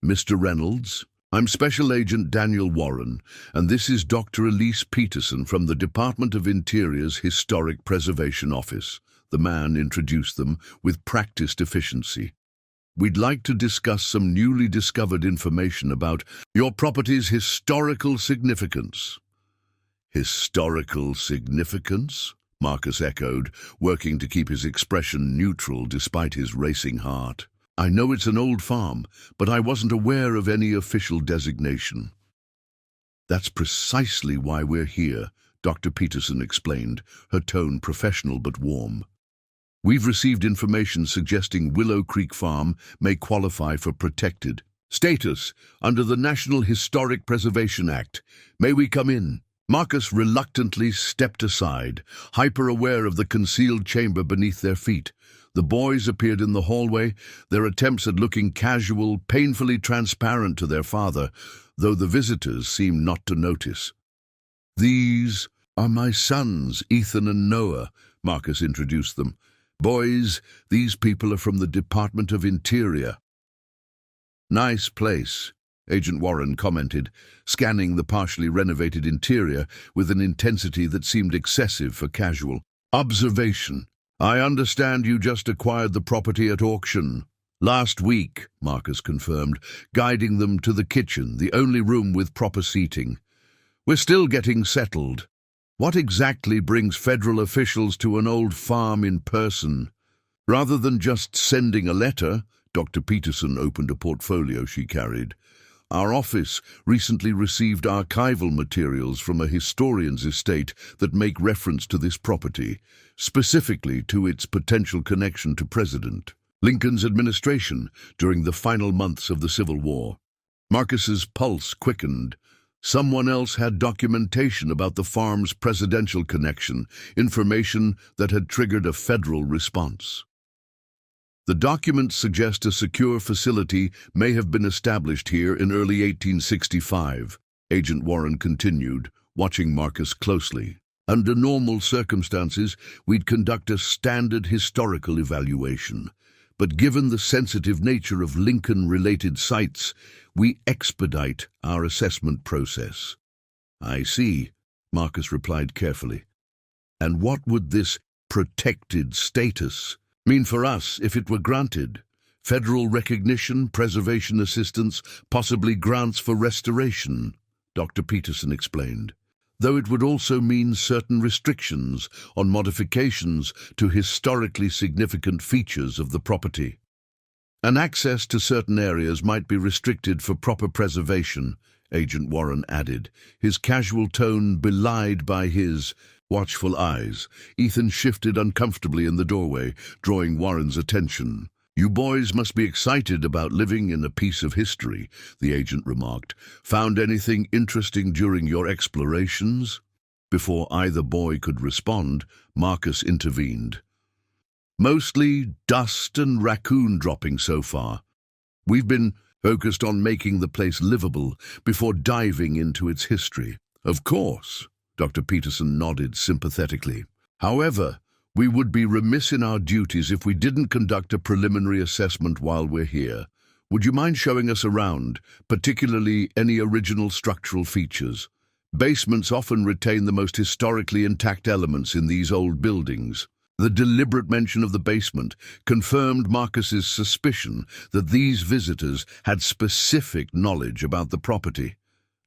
"Mr. Reynolds, I'm Special Agent Daniel Warren, and this is Dr. Elise Peterson from the Department of Interior's Historic Preservation Office," the man introduced them with practiced efficiency. "We'd like to discuss some newly discovered information about your property's historical significance." "Historical significance?" Marcus echoed, working to keep his expression neutral despite his racing heart. "I know it's an old farm, but I wasn't aware of any official designation." "That's precisely why we're here," Dr. Peterson explained, her tone professional but warm. "We've received information suggesting Willow Creek Farm may qualify for protected status under the National Historic Preservation Act. May we come in?" Marcus reluctantly stepped aside, hyper-aware of the concealed chamber beneath their feet. The boys appeared in the hallway, their attempts at looking casual, painfully transparent to their father, though the visitors seemed not to notice. "These are my sons, Ethan and Noah," Marcus introduced them. "Boys, these people are from the Department of Interior." "Nice place," Agent Warren commented, scanning the partially renovated interior with an intensity that seemed excessive for casual observation. "I understand you just acquired the property at auction." "Last week," Marcus confirmed, guiding them to the kitchen, the only room with proper seating. "We're still getting settled." What exactly brings federal officials to an old farm in person? Rather than just sending a letter, Dr. Peterson opened a portfolio she carried. Our office recently received archival materials from a historian's estate that make reference to this property, specifically to its potential connection to President Lincoln's administration during the final months of the Civil War. Marcus's pulse quickened. Someone else had documentation about the farm's presidential connection, information that had triggered a federal response. The documents suggest a secure facility may have been established here in early 1865, Agent Warren continued, watching Marcus closely. Under normal circumstances, we'd conduct a standard historical evaluation. But given the sensitive nature of Lincoln-related sites, we expedite our assessment process. I see, Marcus replied carefully. And what would this protected status mean for us if it were granted? Federal recognition, preservation assistance, possibly grants for restoration, Dr. Peterson explained. Though it would also mean certain restrictions on modifications to historically significant features of the property. And access to certain areas might be restricted for proper preservation, Agent Warren added, his casual tone belied by his watchful eyes. Ethan shifted uncomfortably in the doorway, drawing Warren's attention. You boys must be excited about living in a piece of history, the agent remarked. Found anything interesting during your explorations? Before either boy could respond, Marcus intervened. Mostly dust and raccoon dropping so far. We've been focused on making the place livable before diving into its history. Of course, Dr. Peterson nodded sympathetically. However, we would be remiss in our duties if we didn't conduct a preliminary assessment while we're here. Would you mind showing us around, particularly any original structural features? Basements often retain the most historically intact elements in these old buildings. The deliberate mention of the basement confirmed Marcus's suspicion that these visitors had specific knowledge about the property,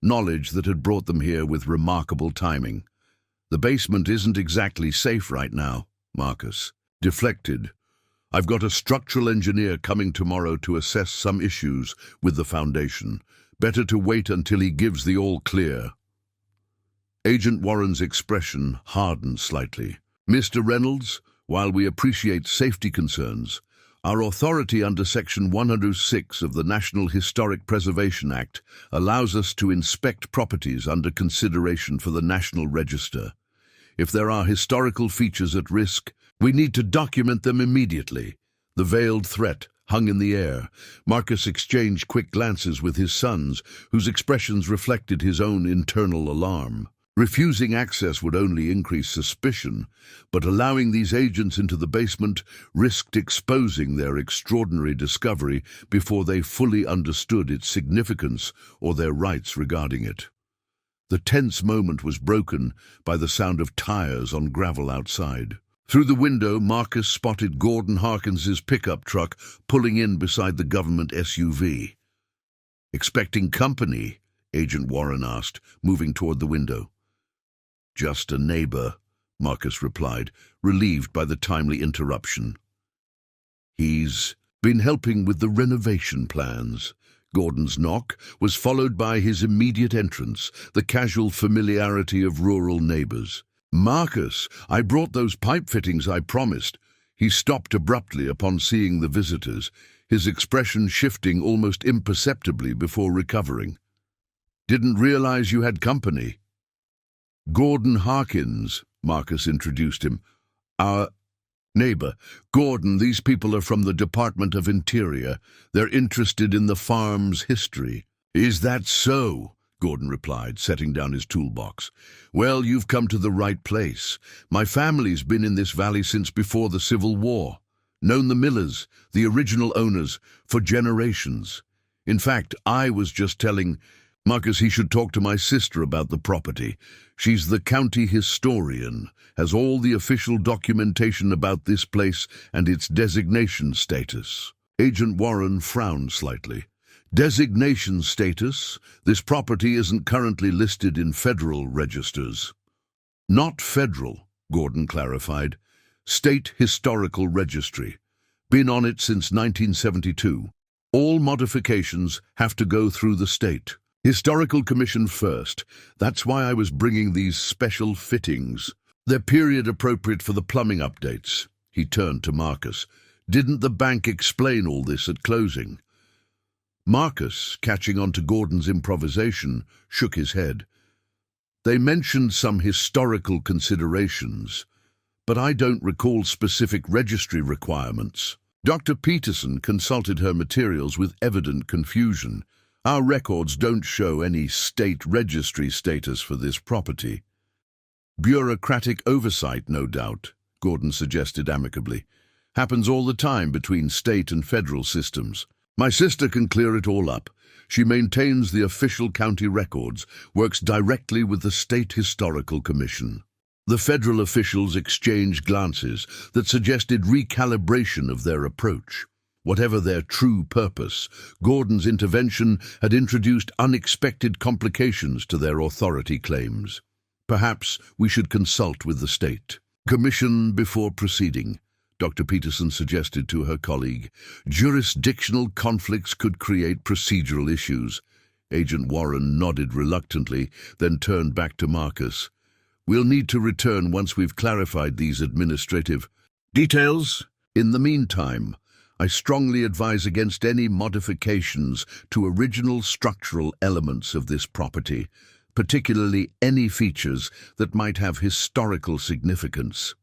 knowledge that had brought them here with remarkable timing. The basement isn't exactly safe right now, Marcus deflected. I've got a structural engineer coming tomorrow to assess some issues with the foundation. Better to wait until he gives the all clear. Agent Warren's expression hardened slightly. Mr. Reynolds, while we appreciate safety concerns, our authority under Section 106 of the National Historic Preservation Act allows us to inspect properties under consideration for the National Register. If there are historical features at risk, we need to document them immediately. The veiled threat hung in the air. Marcus exchanged quick glances with his sons, whose expressions reflected his own internal alarm. Refusing access would only increase suspicion, but allowing these agents into the basement risked exposing their extraordinary discovery before they fully understood its significance or their rights regarding it. The tense moment was broken by the sound of tires on gravel outside. Through the window, Marcus spotted Gordon Harkins's pickup truck pulling in beside the government SUV. "Expecting company?" Agent Warren asked, moving toward the window. "Just a neighbor," Marcus replied, relieved by the timely interruption. "He's been helping with the renovation plans." Gordon's knock was followed by his immediate entrance, the casual familiarity of rural neighbors. "Marcus, I brought those pipe fittings I promised." He stopped abruptly upon seeing the visitors, his expression shifting almost imperceptibly before recovering. "Didn't realize you had company." "Gordon Harkins," Marcus introduced him. "Our neighbor. Gordon, these people are from the Department of Interior. They're interested in the farm's history." "Is that so?" Gordon replied, setting down his toolbox. "Well, you've come to the right place. My family's been in this valley since before the Civil War. Known the Millers, the original owners, for generations. In fact, I was just telling Marcus he should talk to my sister about the property. She's the county historian, has all the official documentation about this place and its designation status." Agent Warren frowned slightly. "Designation status? This property isn't currently listed in federal registers." Not federal, Gordon clarified. State Historical Registry. Been on it since 1972. All modifications have to go through the state. Historical Commission first. That's why I was bringing these special fittings. They're period appropriate for the plumbing updates. He turned to Marcus. Didn't the bank explain all this at closing? Marcus, catching on to Gordon's improvisation, shook his head. They mentioned some historical considerations, but I don't recall specific registry requirements. Dr. Peterson consulted her materials with evident confusion. Our records don't show any state registry status for this property. Bureaucratic oversight, no doubt, Gordon suggested amicably. Happens all the time between state and federal systems. My sister can clear it all up. She maintains the official county records, works directly with the State Historical Commission. The federal officials exchanged glances that suggested recalibration of their approach. Whatever their true purpose, Gordon's intervention had introduced unexpected complications to their authority claims. Perhaps we should consult with the state commission before proceeding, Dr. Peterson suggested to her colleague. Jurisdictional conflicts could create procedural issues. Agent Warren nodded reluctantly, then turned back to Marcus. We'll need to return once we've clarified these administrative details. In the meantime, I strongly advise against any modifications to original structural elements of this property, particularly any features that might have historical significance.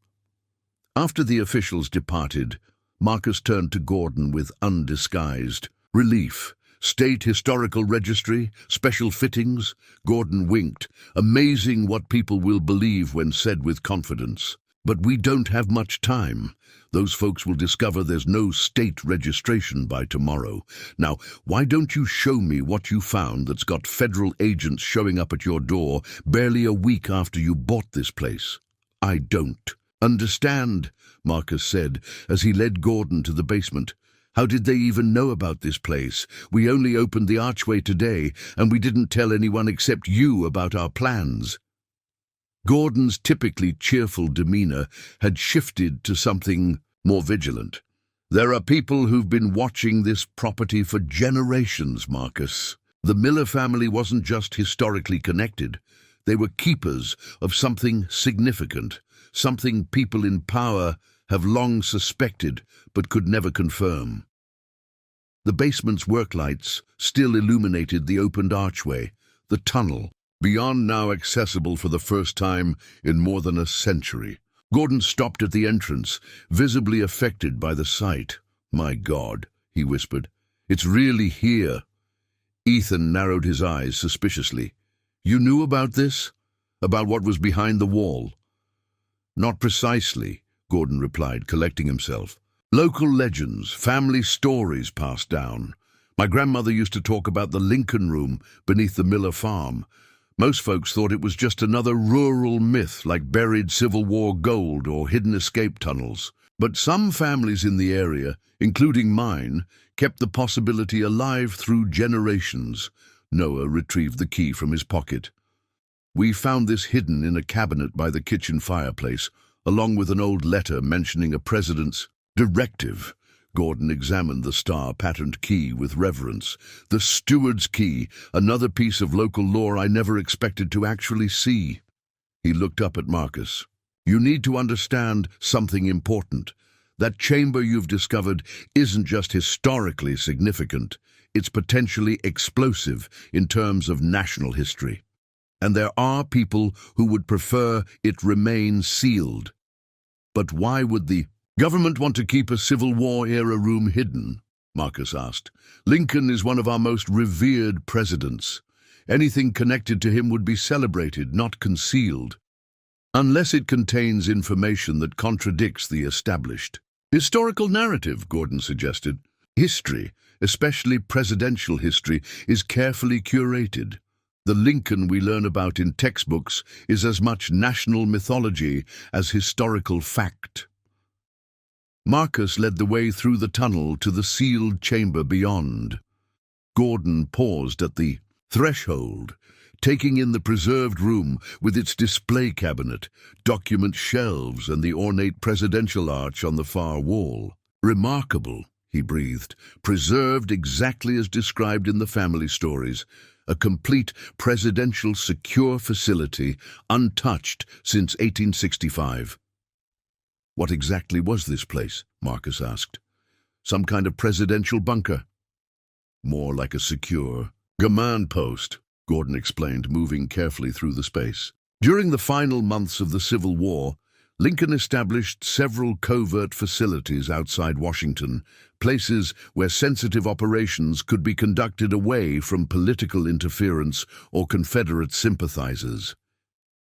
After the officials departed, Marcus turned to Gordon with undisguised relief. State Historical Registry, special fittings. Gordon winked. Amazing what people will believe when said with confidence. But we don't have much time. Those folks will discover there's no state registration by tomorrow. Now, why don't you show me what you found that's got federal agents showing up at your door barely a week after you bought this place? I don't understand, Marcus said as he led Gordon to the basement. How did they even know about this place? We only opened the archway today, and we didn't tell anyone except you about our plans. Gordon's typically cheerful demeanor had shifted to something more vigilant. There are people who've been watching this property for generations, Marcus. The Miller family wasn't just historically connected. They were keepers of something significant, something people in power have long suspected but could never confirm. The basement's work lights still illuminated the opened archway, the tunnel, beyond now accessible for the first time in more than a century. Gordon stopped at the entrance, visibly affected by the sight. My God, he whispered, it's really here. Ethan narrowed his eyes suspiciously. You knew about this? About what was behind the wall? Not precisely, Gordon replied, collecting himself. Local legends, family stories passed down. My grandmother used to talk about the Lincoln Room beneath the Miller farm. Most folks thought it was just another rural myth like buried Civil War gold or hidden escape tunnels. But some families in the area, including mine, kept the possibility alive through generations. Noah retrieved the key from his pocket. We found this hidden in a cabinet by the kitchen fireplace, along with an old letter mentioning a president's directive. Gordon examined the star-patterned key with reverence. The steward's key, another piece of local lore I never expected to actually see. He looked up at Marcus. You need to understand something important. That chamber you've discovered isn't just historically significant, it's potentially explosive in terms of national history. And there are people who would prefer it remain sealed. But why would the government want to keep a Civil War-era room hidden? Marcus asked. Lincoln is one of our most revered presidents. Anything connected to him would be celebrated, not concealed. Unless it contains information that contradicts the established historical narrative, Gordon suggested. History, especially presidential history, is carefully curated. The Lincoln we learn about in textbooks is as much national mythology as historical fact. Marcus led the way through the tunnel to the sealed chamber beyond. Gordon paused at the threshold, taking in the preserved room with its display cabinet, document shelves, and the ornate presidential arch on the far wall. "Remarkable," he breathed, "preserved exactly as described in the family stories. A complete presidential secure facility, untouched since 1865. "What exactly was this place?" Marcus asked. "Some kind of presidential bunker?" "More like a secure command post," Gordon explained, moving carefully through the space. During the final months of the Civil War, Lincoln established several covert facilities outside Washington, places where sensitive operations could be conducted away from political interference or Confederate sympathizers.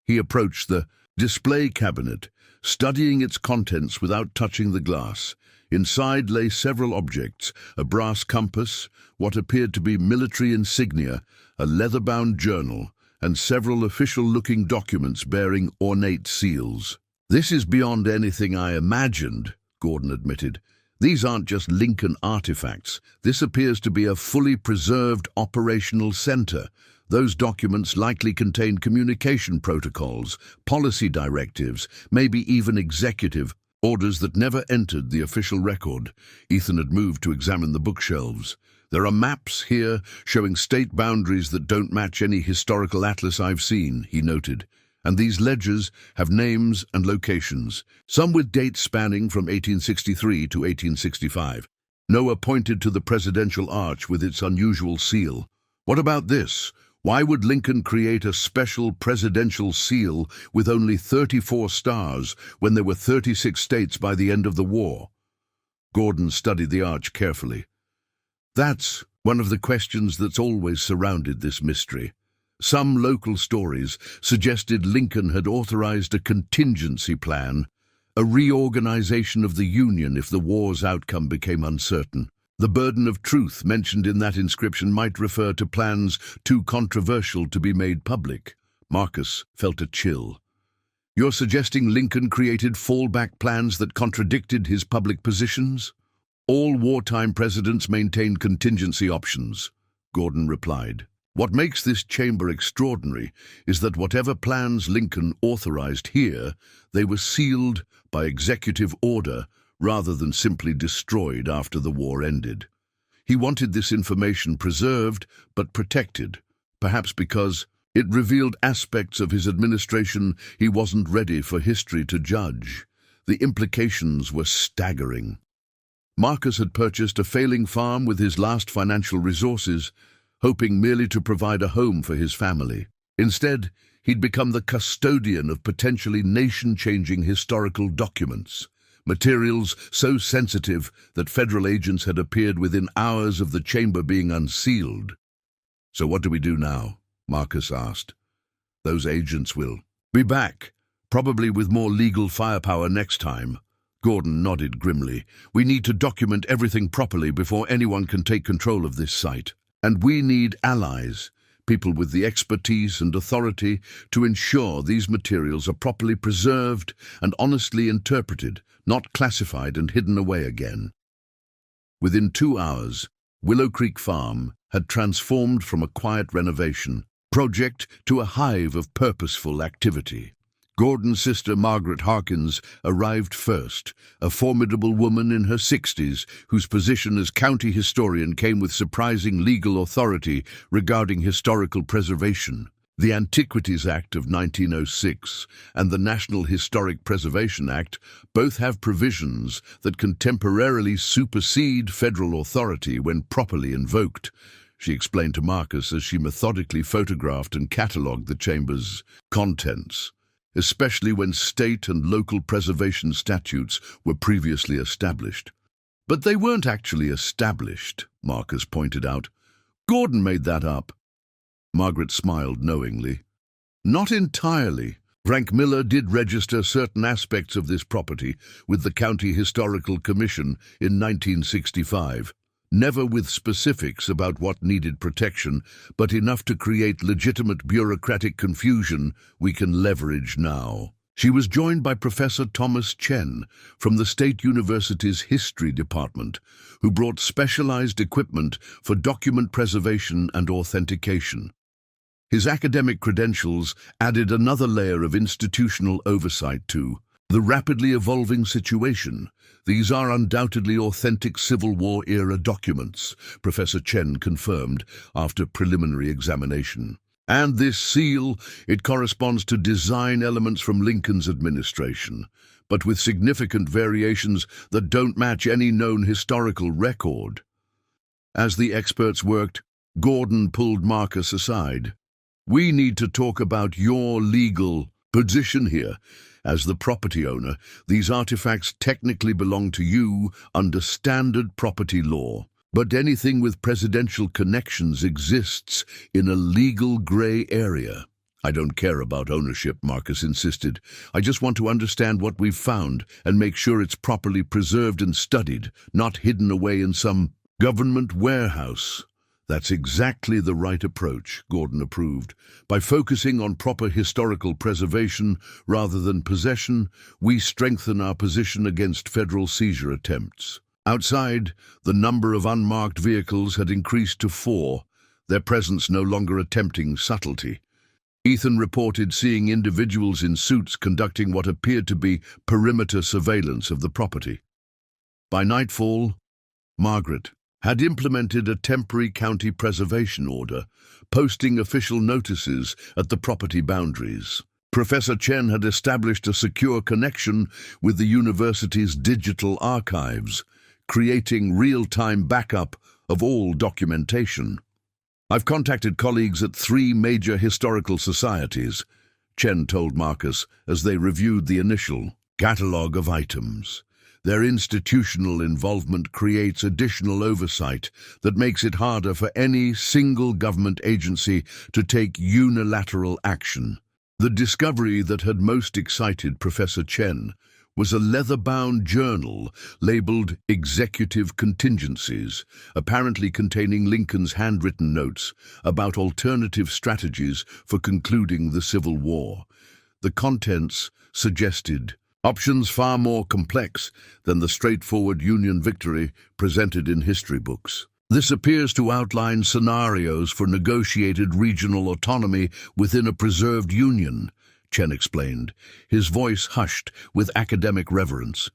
He approached the display cabinet, studying its contents without touching the glass. Inside lay several objects: a brass compass, what appeared to be military insignia, a leather-bound journal, and several official-looking documents bearing ornate seals. "This is beyond anything I imagined," Gordon admitted. "These aren't just Lincoln artifacts. This appears to be a fully preserved operational center. Those documents likely contain communication protocols, policy directives, maybe even executive orders that never entered the official record." Ethan had moved to examine the bookshelves. "There are maps here showing state boundaries that don't match any historical atlas I've seen," he noted. "And these ledgers have names and locations, some with dates spanning from 1863 to 1865. Noah pointed to the presidential arch with its unusual seal. "What about this? Why would Lincoln create a special presidential seal with only 34 stars when there were 36 states by the end of the war?" Gordon studied the arch carefully. "That's one of the questions that's always surrounded this mystery. Some local stories suggested Lincoln had authorized a contingency plan, a reorganization of the Union if the war's outcome became uncertain. The burden of truth mentioned in that inscription might refer to plans too controversial to be made public." Marcus felt a chill. "You're suggesting Lincoln created fallback plans that contradicted his public positions?" "All wartime presidents maintain contingency options," Gordon replied. "What makes this chamber extraordinary is that whatever plans Lincoln authorized here, they were sealed by executive order rather than simply destroyed after the war ended. He wanted this information preserved but protected, perhaps because it revealed aspects of his administration he wasn't ready for history to judge. The implications were staggering. Marcus had purchased a failing farm with his last financial resources, hoping merely to provide a home for his family. Instead, he'd become the custodian of potentially nation-changing historical documents, materials so sensitive that federal agents had appeared within hours of the chamber being unsealed. "So what do we do now?" Marcus asked. "Those agents will be back, probably with more legal firepower next time." Gordon nodded grimly. "We need to document everything properly before anyone can take control of this site. And we need allies, people with the expertise and authority to ensure these materials are properly preserved and honestly interpreted, not classified and hidden away again." Within 2 hours, Willow Creek Farm had transformed from a quiet renovation project to a hive of purposeful activity. Gordon's sister Margaret Harkins arrived first, a formidable woman in her 60s whose position as county historian came with surprising legal authority regarding historical preservation. The Antiquities Act of 1906 and the National Historic Preservation Act both have provisions that can temporarily supersede federal authority when properly invoked, she explained to Marcus as she methodically photographed and catalogued the chamber's contents, especially when state and local preservation statutes were previously established. "But they weren't actually established," Marcus pointed out. "Gordon made that up." Margaret smiled knowingly. "Not entirely. Frank Miller did register certain aspects of this property with the County Historical Commission in 1965. Never with specifics about what needed protection, but enough to create legitimate bureaucratic confusion we can leverage now." She was joined by Professor Thomas Chen from the State University's History Department, who brought specialized equipment for document preservation and authentication. His academic credentials added another layer of institutional oversight to the rapidly evolving situation. These are undoubtedly authentic Civil War-era documents, Professor Chen confirmed after preliminary examination. And this seal, it corresponds to design elements from Lincoln's administration, but with significant variations that don't match any known historical record. As the experts worked, Gordon pulled Marcus aside. "We need to talk about your legal position here. As the property owner, these artifacts technically belong to you under standard property law. But anything with presidential connections exists in a legal gray area." "I don't care about ownership," Marcus insisted. "I just want to understand what we've found and make sure it's properly preserved and studied, not hidden away in some government warehouse." "That's exactly the right approach," Gordon approved. "By focusing on proper historical preservation rather than possession, we strengthen our position against federal seizure attempts." Outside, the number of unmarked vehicles had increased to 4, their presence no longer attempting subtlety. Ethan reported seeing individuals in suits conducting what appeared to be perimeter surveillance of the property. By nightfall, Margaret had implemented a temporary county preservation order, posting official notices at the property boundaries. Professor Chen had established a secure connection with the university's digital archives, creating real-time backup of all documentation. "I've contacted colleagues at 3 major historical societies," Chen told Marcus as they reviewed the initial catalogue of items. "Their institutional involvement creates additional oversight that makes it harder for any single government agency to take unilateral action." The discovery that had most excited Professor Chen was a leather-bound journal labeled Executive Contingencies, apparently containing Lincoln's handwritten notes about alternative strategies for concluding the Civil War. The contents suggested options far more complex than the straightforward Union victory presented in history books. This appears to outline scenarios for negotiated regional autonomy within a preserved Union, Chen explained, his voice hushed with academic reverence.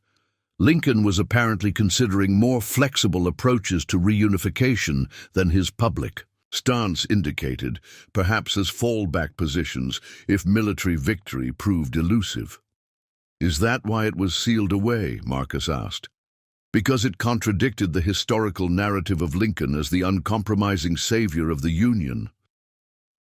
Lincoln was apparently considering more flexible approaches to reunification than his public stance indicated, perhaps as fallback positions if military victory proved elusive. "Is that why it was sealed away?" Marcus asked. "Because it contradicted the historical narrative of Lincoln as the uncompromising savior of the Union?"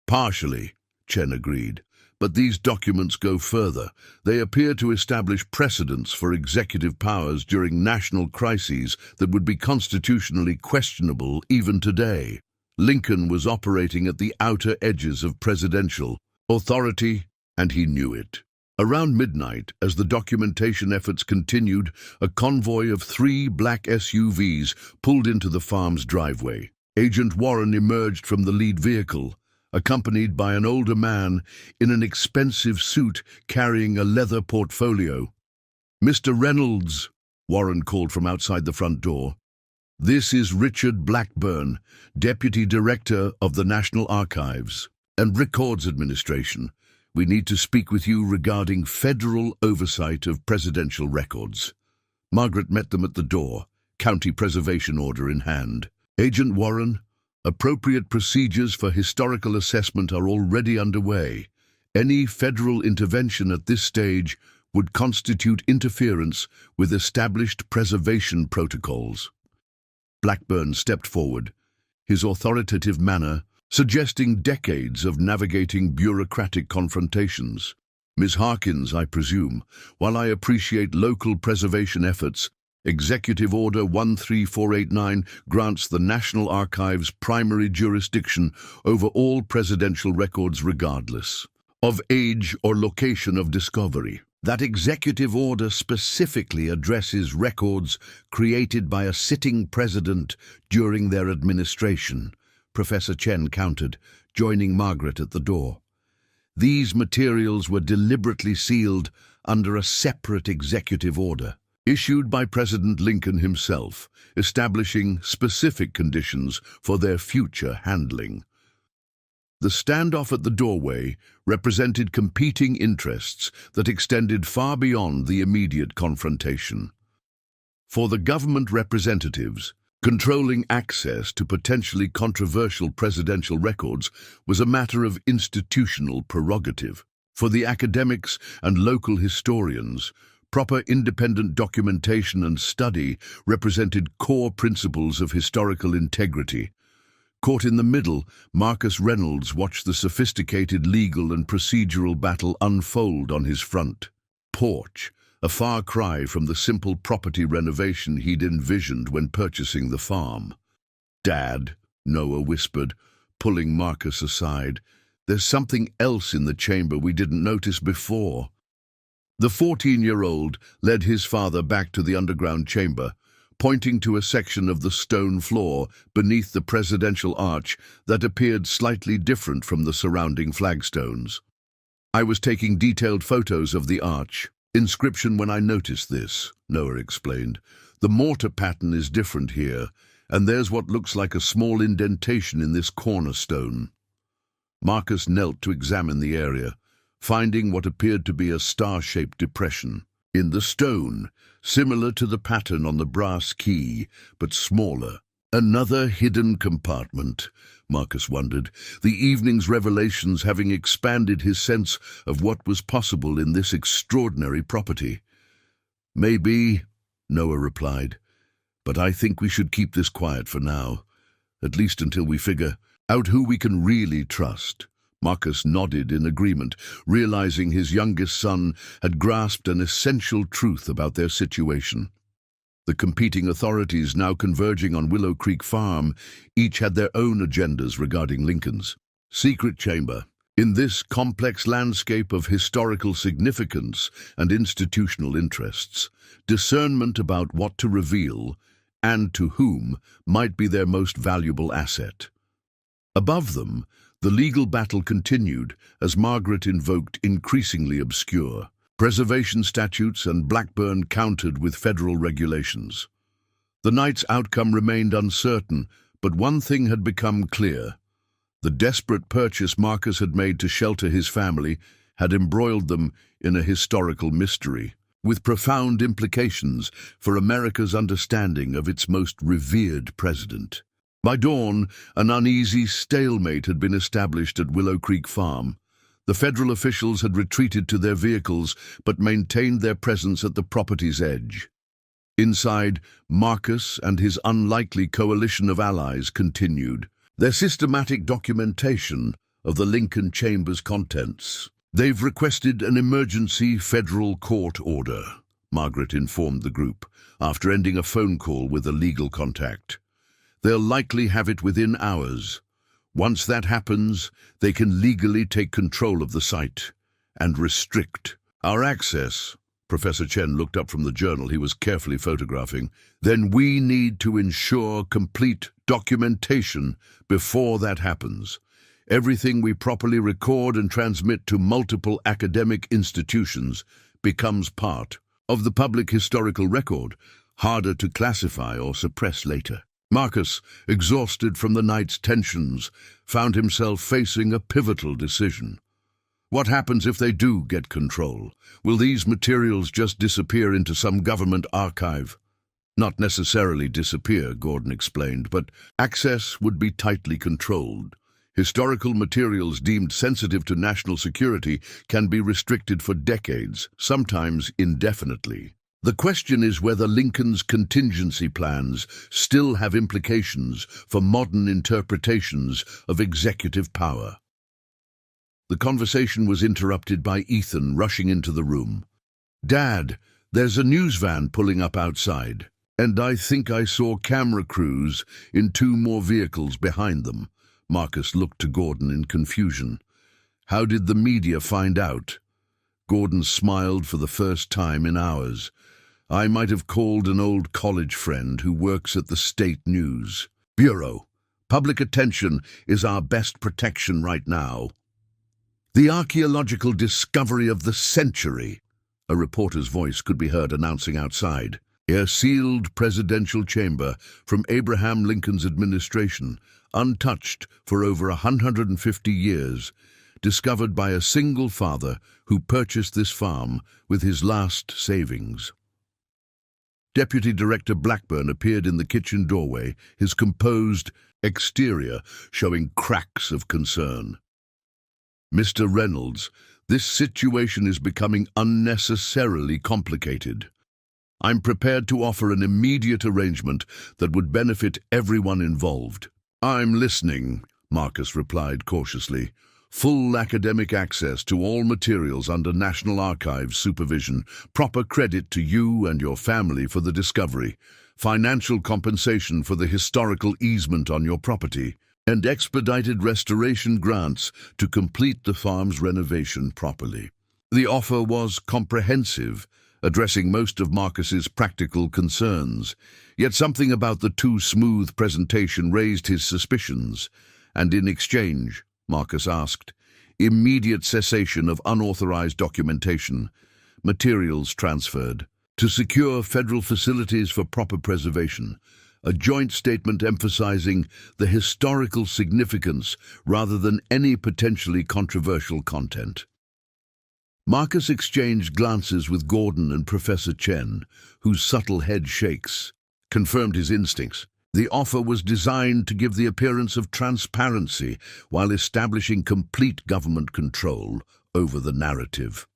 "Partially," Chen agreed. "But these documents go further. They appear to establish precedents for executive powers during national crises that would be constitutionally questionable even today." Lincoln was operating at the outer edges of presidential authority, and he knew it. Around midnight, as the documentation efforts continued, a convoy of 3 black SUVs pulled into the farm's driveway. Agent Warren emerged from the lead vehicle, accompanied by an older man in an expensive suit carrying a leather portfolio. "Mr. Reynolds," Warren called from outside the front door. "This is Richard Blackburn, Deputy Director of the National Archives and Records Administration. We need to speak with you regarding federal oversight of presidential records." Margaret met them at the door, county preservation order in hand. "Agent Warren, appropriate procedures for historical assessment are already underway. Any federal intervention at this stage would constitute interference with established preservation protocols." Blackburn stepped forward, his authoritative manner suggesting decades of navigating bureaucratic confrontations. "Ms. Harkins, I presume, while I appreciate local preservation efforts, Executive Order 13489 grants the National Archives primary jurisdiction over all presidential records regardless of age or location of discovery. That executive order specifically addresses records created by a sitting president during their administration," Professor Chen countered, joining Margaret at the door. "These materials were deliberately sealed under a separate executive order, issued by President Lincoln himself, establishing specific conditions for their future handling." The standoff at the doorway represented competing interests that extended far beyond the immediate confrontation. For the government representatives, controlling access to potentially controversial presidential records was a matter of institutional prerogative. For the academics and local historians, proper independent documentation and study represented core principles of historical integrity. Caught in the middle, Marcus Reynolds watched the sophisticated legal and procedural battle unfold on his front porch, a far cry from the simple property renovation he'd envisioned when purchasing the farm. "Dad," Noah whispered, pulling Marcus aside, "there's something else in the chamber we didn't notice before." The 14-year-old led his father back to the underground chamber, pointing to a section of the stone floor beneath the presidential arch that appeared slightly different from the surrounding flagstones. "I was taking detailed photos of the arch inscription when I noticed this," Noah explained. "The mortar pattern is different here, and there's what looks like a small indentation in this cornerstone." Marcus knelt to examine the area, finding what appeared to be a star-shaped depression in the stone, similar to the pattern on the brass key, but smaller. Another hidden compartment, Marcus wondered, the evening's revelations having expanded his sense of what was possible in this extraordinary property. "Maybe," Noah replied, "but I think we should keep this quiet for now, at least until we figure out who we can really trust." Marcus nodded in agreement, realizing his youngest son had grasped an essential truth about their situation. The competing authorities now converging on Willow Creek Farm each had their own agendas regarding Lincoln's secret chamber. In this complex landscape of historical significance and institutional interests, discernment about what to reveal and to whom might be their most valuable asset. Above them, the legal battle continued as Margaret invoked increasingly obscure preservation statutes and Blackburn countered with federal regulations. The night's outcome remained uncertain, but one thing had become clear. The desperate purchase Marcus had made to shelter his family had embroiled them in a historical mystery, with profound implications for America's understanding of its most revered president. By dawn, an uneasy stalemate had been established at Willow Creek Farm. The federal officials had retreated to their vehicles but maintained their presence at the property's edge. Inside, Marcus and his unlikely coalition of allies continued their systematic documentation of the Lincoln Chamber's contents. "They've requested an emergency federal court order," Margaret informed the group, after ending a phone call with a legal contact. "They'll likely have it within hours. Once that happens, they can legally take control of the site and restrict our access." Professor Chen looked up from the journal he was carefully photographing. "Then we need to ensure complete documentation before that happens. Everything we properly record and transmit to multiple academic institutions becomes part of the public historical record, harder to classify or suppress later." Marcus, exhausted from the night's tensions, found himself facing a pivotal decision. What happens if they do get control? Will these materials just disappear into some government archive? Not necessarily disappear, Gordon explained, but access would be tightly controlled. Historical materials deemed sensitive to national security can be restricted for decades, sometimes indefinitely. The question is whether Lincoln's contingency plans still have implications for modern interpretations of executive power. The conversation was interrupted by Ethan rushing into the room. "Dad, there's a news van pulling up outside, and I think I saw camera crews in 2 more vehicles behind them." Marcus looked to Gordon in confusion. "How did the media find out?" Gordon smiled for the first time in hours. "I might have called an old college friend who works at the State News Bureau. Public attention is our best protection right now." "The archaeological discovery of the century," a reporter's voice could be heard announcing outside. A sealed presidential chamber from Abraham Lincoln's administration, untouched for over 150 years, discovered by a single father who purchased this farm with his last savings. Deputy Director Blackburn appeared in the kitchen doorway, his composed exterior showing cracks of concern. "Mr. Reynolds, this situation is becoming unnecessarily complicated. I'm prepared to offer an immediate arrangement that would benefit everyone involved." "I'm listening," Marcus replied cautiously. "Full academic access to all materials under National Archives supervision, proper credit to you and your family for the discovery, financial compensation for the historical easement on your property, and expedited restoration grants to complete the farm's renovation properly." The offer was comprehensive, addressing most of Marcus's practical concerns. Yet something about the too smooth presentation raised his suspicions, and in exchange, Marcus asked, immediate cessation of unauthorized documentation, materials transferred, to secure federal facilities for proper preservation, a joint statement emphasizing the historical significance rather than any potentially controversial content. Marcus exchanged glances with Gordon and Professor Chen, whose subtle head shakes confirmed his instincts. The offer was designed to give the appearance of transparency while establishing complete government control over the narrative.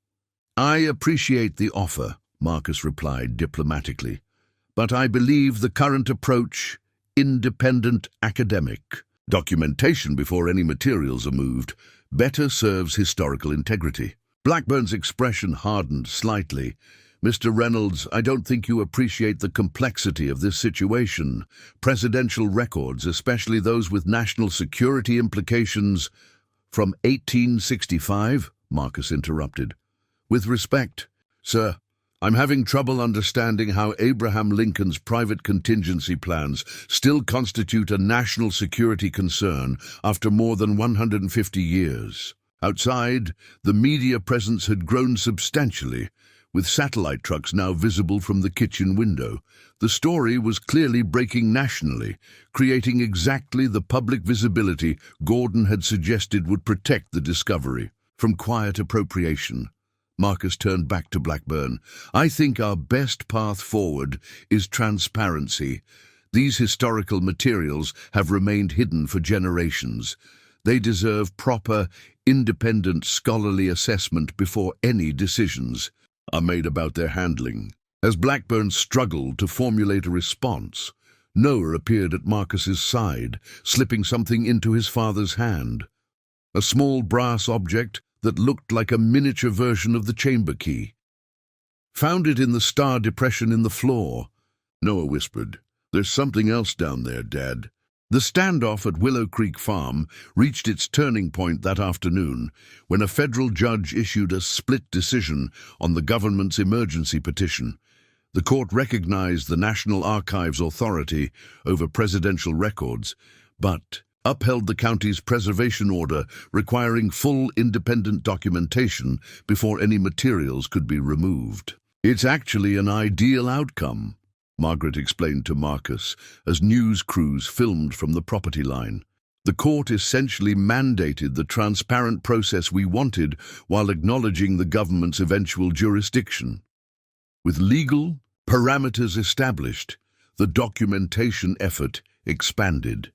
"I appreciate the offer," Marcus replied diplomatically, "but I believe the current approach, independent academic documentation before any materials are moved, better serves historical integrity." Blackburn's expression hardened slightly. "Mr. Reynolds, I don't think you appreciate the complexity of this situation. Presidential records, especially those with national security implications—" "From 1865, Marcus interrupted. "With respect, sir, I'm having trouble understanding how Abraham Lincoln's private contingency plans still constitute a national security concern after more than 150 years. Outside, the media presence had grown substantially, with satellite trucks now visible from the kitchen window. The story was clearly breaking nationally, creating exactly the public visibility Gordon had suggested would protect the discovery from quiet appropriation." Marcus turned back to Blackburn. "I think our best path forward is transparency. These historical materials have remained hidden for generations. They deserve proper, independent scholarly assessment before any decisions are made about their handling." As Blackburn struggled to formulate a response, Noah appeared at Marcus's side, slipping something into his father's hand. A small brass object that looked like a miniature version of the chamber key. "Found it in the star depression in the floor," Noah whispered. "There's something else down there, Dad." The standoff at Willow Creek Farm reached its turning point that afternoon when a federal judge issued a split decision on the government's emergency petition. The court recognized the National Archives authority over presidential records, but upheld the county's preservation order requiring full independent documentation before any materials could be removed. "It's actually an ideal outcome," Margaret explained to Marcus as news crews filmed from the property line. "The court essentially mandated the transparent process we wanted while acknowledging the government's eventual jurisdiction. With legal parameters established, the documentation effort expanded.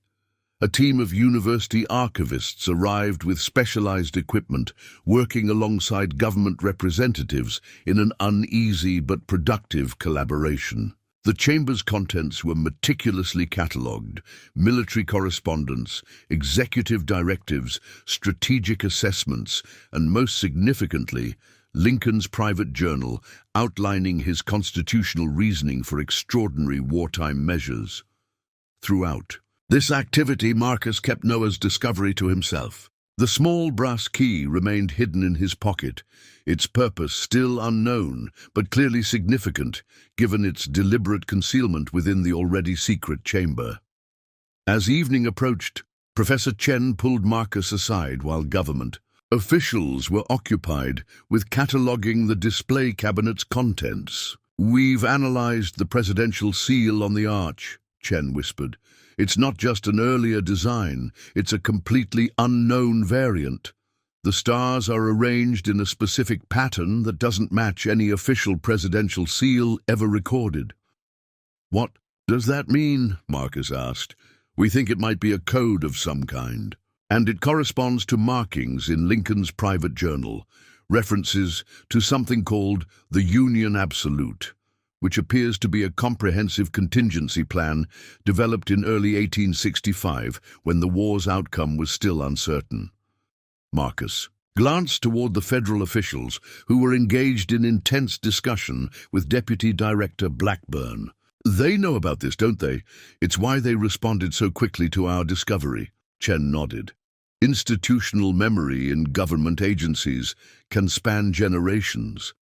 A team of university archivists arrived with specialized equipment, working alongside government representatives in an uneasy but productive collaboration. The chamber's contents were meticulously catalogued: military correspondence, executive directives, strategic assessments, and most significantly, Lincoln's private journal outlining his constitutional reasoning for extraordinary wartime measures. Throughout this activity, Marcus kept Noah's discovery to himself. The small brass key remained hidden in his pocket, its purpose still unknown, but clearly significant, given its deliberate concealment within the already secret chamber. As evening approached, Professor Chen pulled Marcus aside while government officials were occupied with cataloguing the display cabinet's contents. "We've analyzed the presidential seal on the arch," Chen whispered. "It's not just an earlier design, it's a completely unknown variant. The stars are arranged in a specific pattern that doesn't match any official presidential seal ever recorded." "What does that mean?" Marcus asked. "We think it might be a code of some kind. And it corresponds to markings in Lincoln's private journal, references to something called the Union Absolute, which appears to be a comprehensive contingency plan developed in early 1865 when the war's outcome was still uncertain." Marcus glanced toward the federal officials who were engaged in intense discussion with Deputy Director Blackburn. "They know about this, don't they? It's why they responded so quickly to our discovery." Chen nodded. "Institutional memory in government agencies can span generations.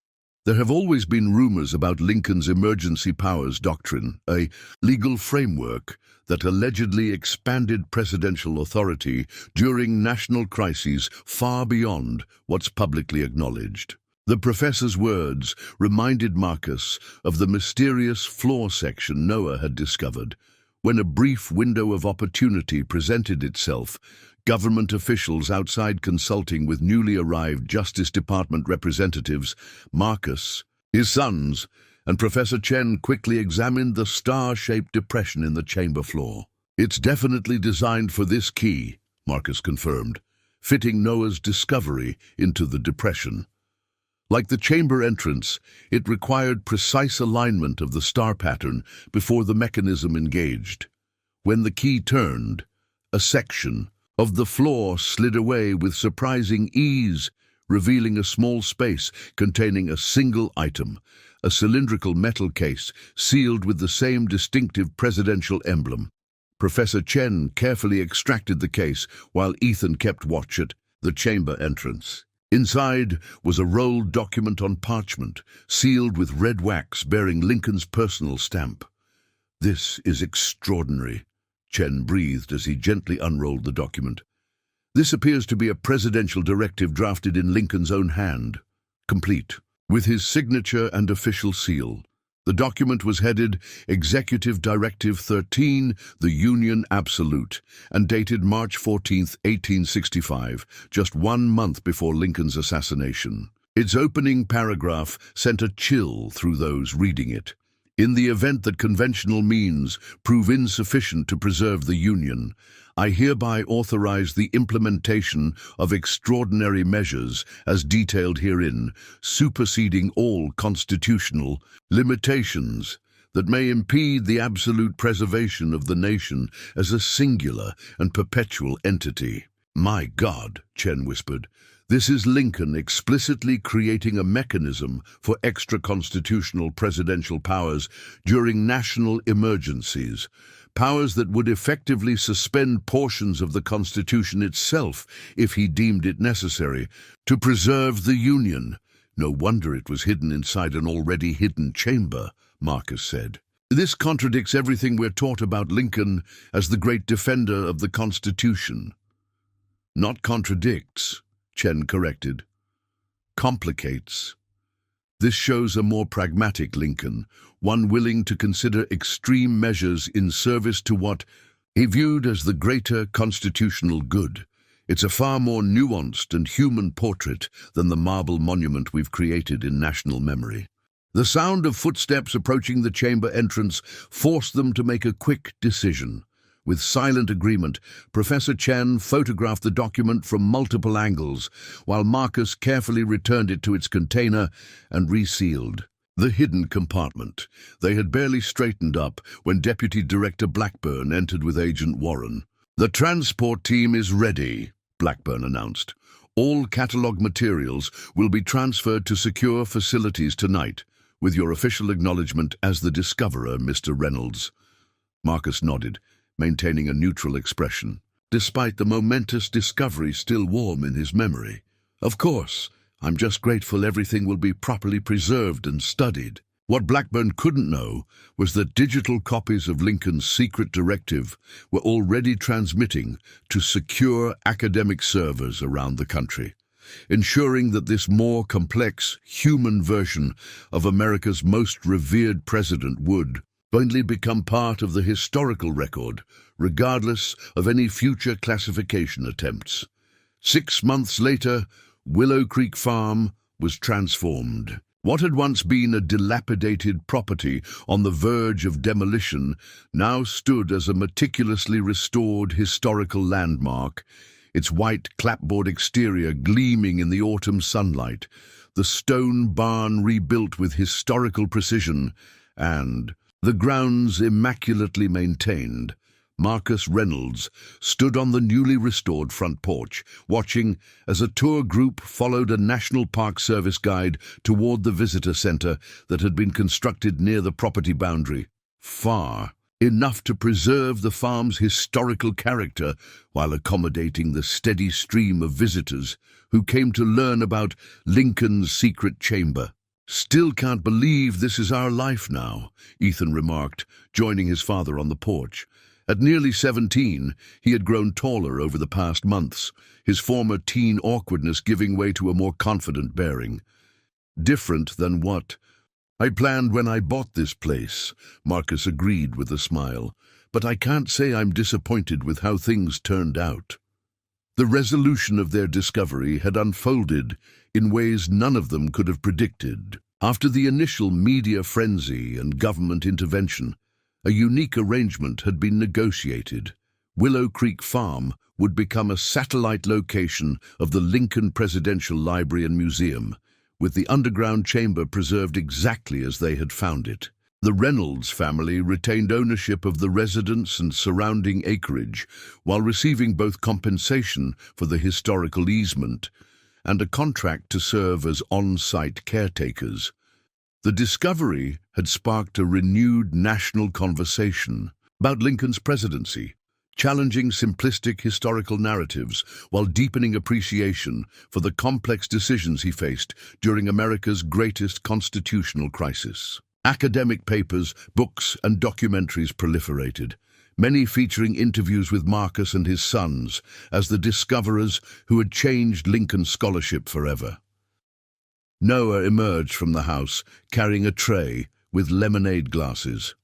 There have always been rumors about Lincoln's emergency powers doctrine, a legal framework that allegedly expanded presidential authority during national crises far beyond what's publicly acknowledged." The professor's words reminded Marcus of the mysterious floor section Noah had discovered. When a brief window of opportunity presented itself, government officials outside consulting with newly arrived Justice Department representatives, Marcus, his sons, and Professor Chen quickly examined the star-shaped depression in the chamber floor. "It's definitely designed for this key," Marcus confirmed, fitting Noah's discovery into the depression. Like the chamber entrance, it required precise alignment of the star pattern before the mechanism engaged. When the key turned, a section of the floor slid away with surprising ease, revealing a small space containing a single item, a cylindrical metal case sealed with the same distinctive presidential emblem. Professor Chen carefully extracted the case while Ethan kept watch at the chamber entrance. Inside was a rolled document on parchment, sealed with red wax bearing Lincoln's personal stamp. "This is extraordinary," Chen breathed as he gently unrolled the document. "This appears to be a presidential directive drafted in Lincoln's own hand, complete, with his signature and official seal. The document was headed Executive Directive 13, the Union Absolute, and dated March 14, 1865, just 1 month before Lincoln's assassination. Its opening paragraph sent a chill through those reading it. "In the event that conventional means prove insufficient to preserve the Union, I hereby authorize the implementation of extraordinary measures as detailed herein, superseding all constitutional limitations that may impede the absolute preservation of the nation as a singular and perpetual entity." "My God," Chen whispered, "this is Lincoln explicitly creating a mechanism for extra-constitutional presidential powers during national emergencies, powers that would effectively suspend portions of the Constitution itself if he deemed it necessary to preserve the Union. No wonder it was hidden inside an already hidden chamber," Marcus said. "This contradicts everything we're taught about Lincoln as the great defender of the Constitution." "Not contradicts," Chen corrected. "Complicates. This shows a more pragmatic Lincoln, one willing to consider extreme measures in service to what he viewed as the greater constitutional good. It's a far more nuanced and human portrait than the marble monument we've created in national memory." The sound of footsteps approaching the chamber entrance forced them to make a quick decision. With silent agreement, Professor Chen photographed the document from multiple angles, while Marcus carefully returned it to its container and resealed the hidden compartment. They had barely straightened up when Deputy Director Blackburn entered with Agent Warren. "The transport team is ready," Blackburn announced. "All catalog materials will be transferred to secure facilities tonight, with your official acknowledgement as the discoverer, Mr. Reynolds." Marcus nodded, maintaining a neutral expression, despite the momentous discovery still warm in his memory. "Of course, I'm just grateful everything will be properly preserved and studied." What Blackburn couldn't know was that digital copies of Lincoln's secret directive were already transmitting to secure academic servers around the country. ensuring that this more complex, human version of America's most revered president would finally become part of the historical record, regardless of any future classification attempts. 6 months later, Willow Creek Farm was transformed. What had once been a dilapidated property on the verge of demolition now stood as a meticulously restored historical landmark, its white clapboard exterior gleaming in the autumn sunlight, the stone barn rebuilt with historical precision, and the grounds immaculately maintained. Marcus Reynolds stood on the newly restored front porch, watching as a tour group followed a National Park Service guide toward the visitor center that had been constructed near the property boundary, far enough to preserve the farm's historical character while accommodating the steady stream of visitors who came to learn about Lincoln's secret chamber. "Still can't believe this is our life now," Ethan remarked, joining his father on the porch. At nearly 17, he had grown taller over the past months, his former teen awkwardness giving way to a more confident bearing. "Different than what I planned when I bought this place," Marcus agreed with a smile, "but I can't say I'm disappointed with how things turned out." The resolution of their discovery had unfolded in ways none of them could have predicted. After the initial media frenzy and government intervention, a unique arrangement had been negotiated. Willow Creek Farm would become a satellite location of the Lincoln Presidential Library and Museum, with the underground chamber preserved exactly as they had found it. The Reynolds family retained ownership of the residence and surrounding acreage, while receiving both compensation for the historical easement and a contract to serve as on-site caretakers. The discovery had sparked a renewed national conversation about Lincoln's presidency, challenging simplistic historical narratives while deepening appreciation for the complex decisions he faced during America's greatest constitutional crisis. Academic papers, books, and documentaries proliferated, many featuring interviews with Marcus and his sons as the discoverers who had changed Lincoln's scholarship forever. Noah emerged from the house carrying a tray with lemonade glasses.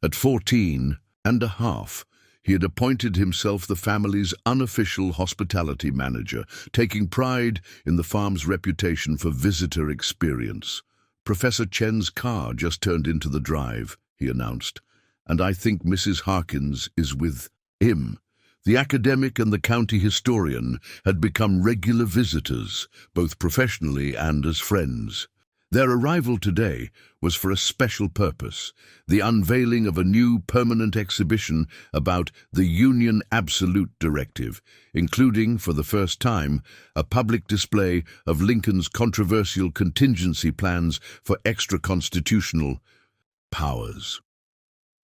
At 14 and a half, he had appointed himself the family's unofficial hospitality manager, taking pride in the farm's reputation for visitor experience. "Professor Chen's car just turned into the drive," he announced, "and I think Mrs. Harkins is with him." The academic and the county historian had become regular visitors, both professionally and as friends. Their arrival today was for a special purpose, the unveiling of a new permanent exhibition about the Union Absolute Directive, including, for the first time, a public display of Lincoln's controversial contingency plans for extra-constitutional powers.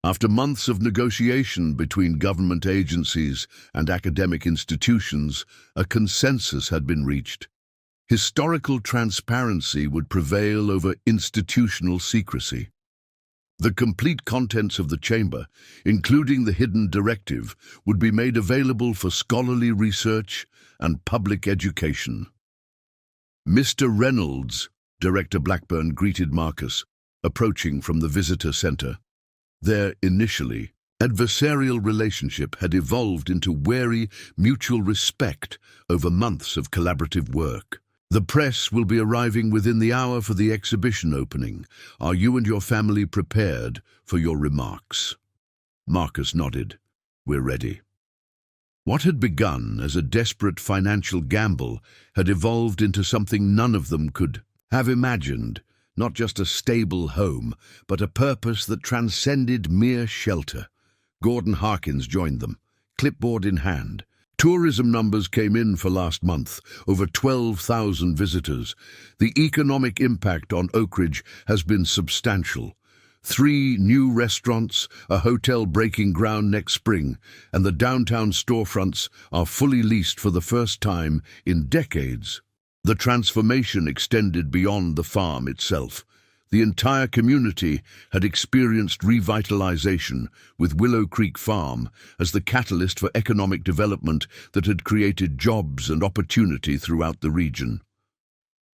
After months of negotiation between government agencies and academic institutions, a consensus had been reached. Historical transparency would prevail over institutional secrecy. The complete contents of the chamber, including the hidden directive, would be made available for scholarly research and public education. "Mr. Reynolds," Director Blackburn greeted Marcus, approaching from the visitor center. Their initially adversarial relationship had evolved into wary mutual respect over months of collaborative work. "The press will be arriving within the hour for the exhibition opening. Are you and your family prepared for your remarks?" Marcus nodded. "We're ready." What had begun as a desperate financial gamble had evolved into something none of them could have imagined. Not just a stable home, but a purpose that transcended mere shelter. Gordon Harkins joined them, clipboard in hand. Tourism numbers came in for last month, over 12,000 visitors. The economic impact on Oak Ridge has been substantial. 3 new restaurants, a hotel breaking ground next spring, and the downtown storefronts are fully leased for the first time in decades. The transformation extended beyond the farm itself. The entire community had experienced revitalization, with Willow Creek Farm as the catalyst for economic development that had created jobs and opportunity throughout the region.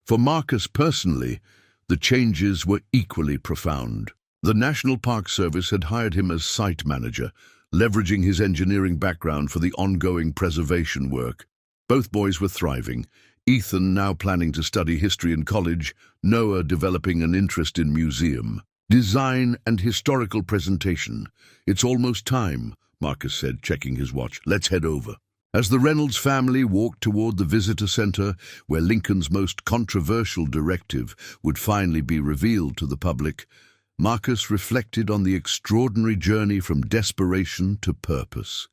For Marcus personally, the changes were equally profound. The National Park Service had hired him as site manager, leveraging his engineering background for the ongoing preservation work. Both boys were thriving. Ethan now planning to study history in college, Noah developing an interest in museum, design and historical presentation. "It's almost time," Marcus said, checking his watch. "Let's head over." As the Reynolds family walked toward the visitor center, where Lincoln's most controversial directive would finally be revealed to the public, Marcus reflected on the extraordinary journey from desperation to purpose.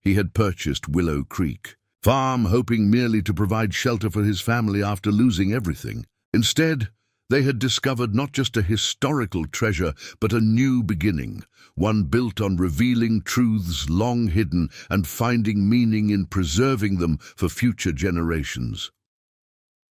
He had purchased Willow Creek Farm, hoping merely to provide shelter for his family after losing everything. Instead, they had discovered not just a historical treasure, but a new beginning, one built on revealing truths long hidden and finding meaning in preserving them for future generations.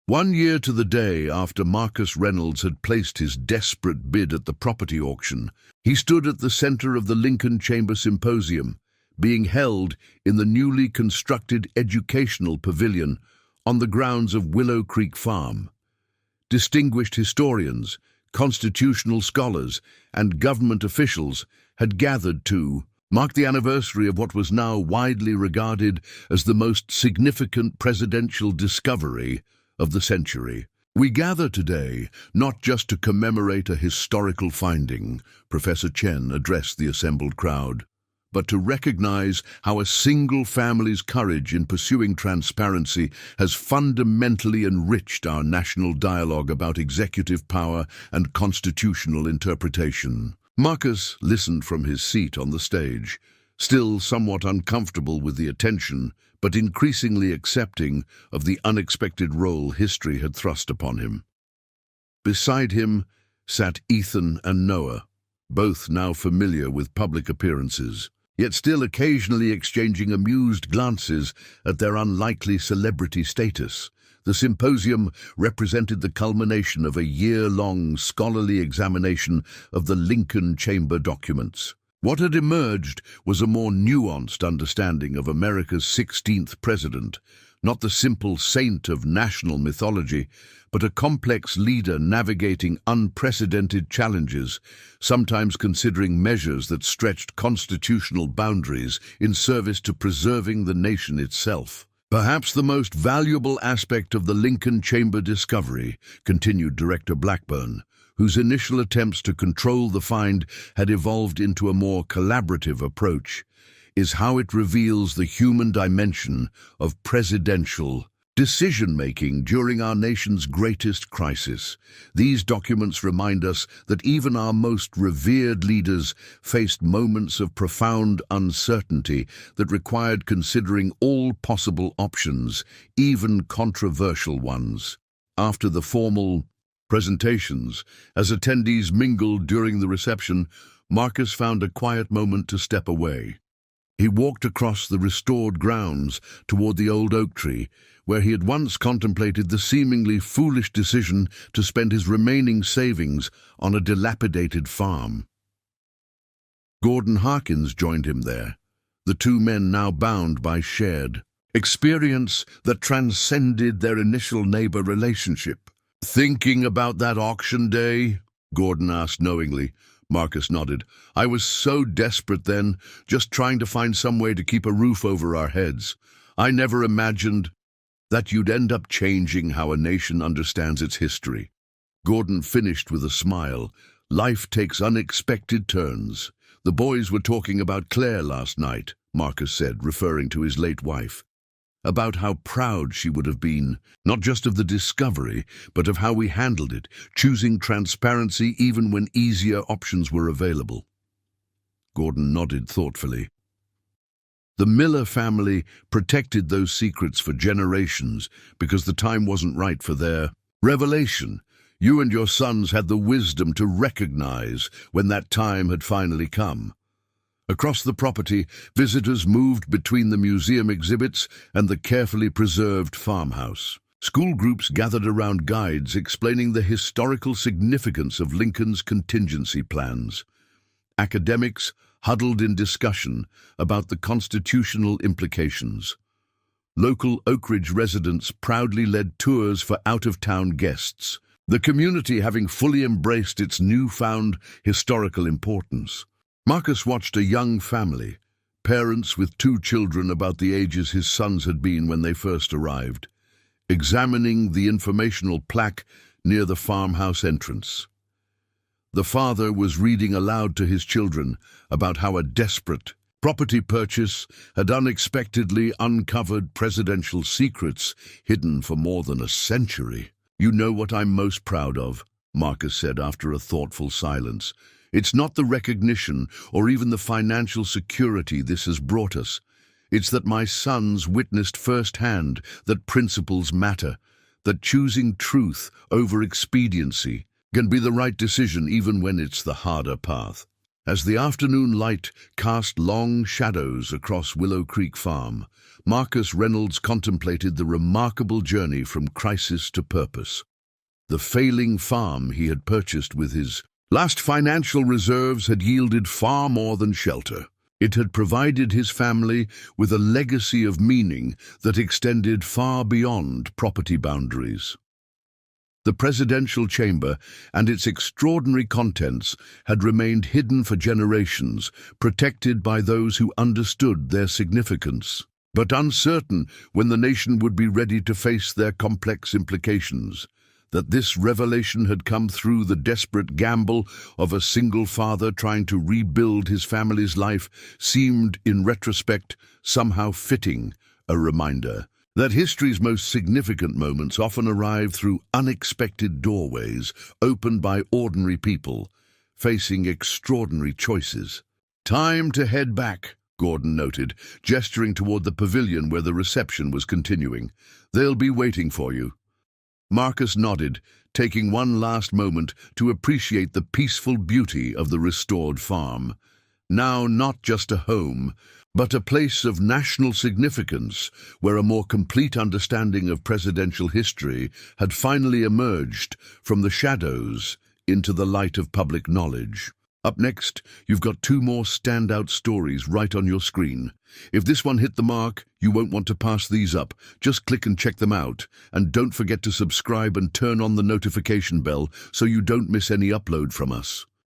1 year to the day after Marcus Reynolds had placed his desperate bid at the property auction, he stood at the center of the Lincoln Chamber Symposium, being held in the newly constructed educational pavilion on the grounds of Willow Creek Farm. Distinguished historians, constitutional scholars, and government officials had gathered to mark the anniversary of what was now widely regarded as the most significant presidential discovery of the century. "We gather today not just to commemorate a historical finding," Professor Chen addressed the assembled crowd, "but to recognize how a single family's courage in pursuing transparency has fundamentally enriched our national dialogue about executive power and constitutional interpretation." Marcus listened from his seat on the stage, still somewhat uncomfortable with the attention, but increasingly accepting of the unexpected role history had thrust upon him. Beside him sat Ethan and Noah, both now familiar with public appearances, yet still occasionally exchanging amused glances at their unlikely celebrity status. The symposium represented the culmination of a year-long scholarly examination of the Lincoln Chamber documents. What had emerged was a more nuanced understanding of America's 16th president, not the simple saint of national mythology, but a complex leader navigating unprecedented challenges, sometimes considering measures that stretched constitutional boundaries in service to preserving the nation itself. "Perhaps the most valuable aspect of the Lincoln Chamber discovery," continued Director Blackburn, whose initial attempts to control the find had evolved into a more collaborative approach, "is how it reveals the human dimension of presidential decision-making during our nation's greatest crisis. These documents remind us that even our most revered leaders faced moments of profound uncertainty that required considering all possible options, even controversial ones." After the formal presentations, as attendees mingled during the reception, Marcus found a quiet moment to step away. He walked across the restored grounds toward the old oak tree, where he had once contemplated the seemingly foolish decision to spend his remaining savings on a dilapidated farm. Gordon Harkins joined him there, the two men now bound by shared experience that transcended their initial neighbor relationship. "Thinking about that auction day?" Gordon asked knowingly. Marcus nodded. "I was so desperate then, just trying to find some way to keep a roof over our heads. I never imagined that you'd end up changing how a nation understands its history." Gordon finished with a smile. "Life takes unexpected turns. The boys were talking about Claire last night," Marcus said, referring to his late wife. "About how proud she would have been, not just of the discovery, but of how we handled it, choosing transparency even when easier options were available." Gordon nodded thoughtfully. The Miller family protected those secrets for generations because the time wasn't right for their revelation. You and your sons had the wisdom to recognize when that time had finally come. Across the property, visitors moved between the museum exhibits and the carefully preserved farmhouse. School groups gathered around guides explaining the historical significance of Lincoln's contingency plans. Academics huddled in discussion about the constitutional implications. Local Oak Ridge residents proudly led tours for out-of-town guests, the community having fully embraced its newfound historical importance. Marcus watched a young family, parents with 2 children about the ages his sons had been when they first arrived, examining the informational plaque near the farmhouse entrance. The father was reading aloud to his children about how a desperate property purchase had unexpectedly uncovered presidential secrets hidden for more than a century. "You know what I'm most proud of," Marcus said after a thoughtful silence. "It's not the recognition or even the financial security this has brought us. It's that my sons witnessed firsthand that principles matter, that choosing truth over expediency can be the right decision even when it's the harder path." As the afternoon light cast long shadows across Willow Creek Farm, Marcus Reynolds contemplated the remarkable journey from crisis to purpose. The failing farm he had purchased with his last financial reserves had yielded far more than shelter. It had provided his family with a legacy of meaning that extended far beyond property boundaries. The presidential chamber and its extraordinary contents had remained hidden for generations, protected by those who understood their significance, but uncertain when the nation would be ready to face their complex implications. That this revelation had come through the desperate gamble of a single father trying to rebuild his family's life seemed, in retrospect, somehow fitting, a reminder that history's most significant moments often arrive through unexpected doorways opened by ordinary people, facing extraordinary choices. "Time to head back," Gordon noted, gesturing toward the pavilion where the reception was continuing. "They'll be waiting for you." Marcus nodded, taking one last moment to appreciate the peaceful beauty of the restored farm. Now not just a home, but a place of national significance where a more complete understanding of presidential history had finally emerged from the shadows into the light of public knowledge. Up next, you've got 2 more standout stories right on your screen. If this one hit the mark, you won't want to pass these up. Just click and check them out. And don't forget to subscribe and turn on the notification bell so you don't miss any upload from us.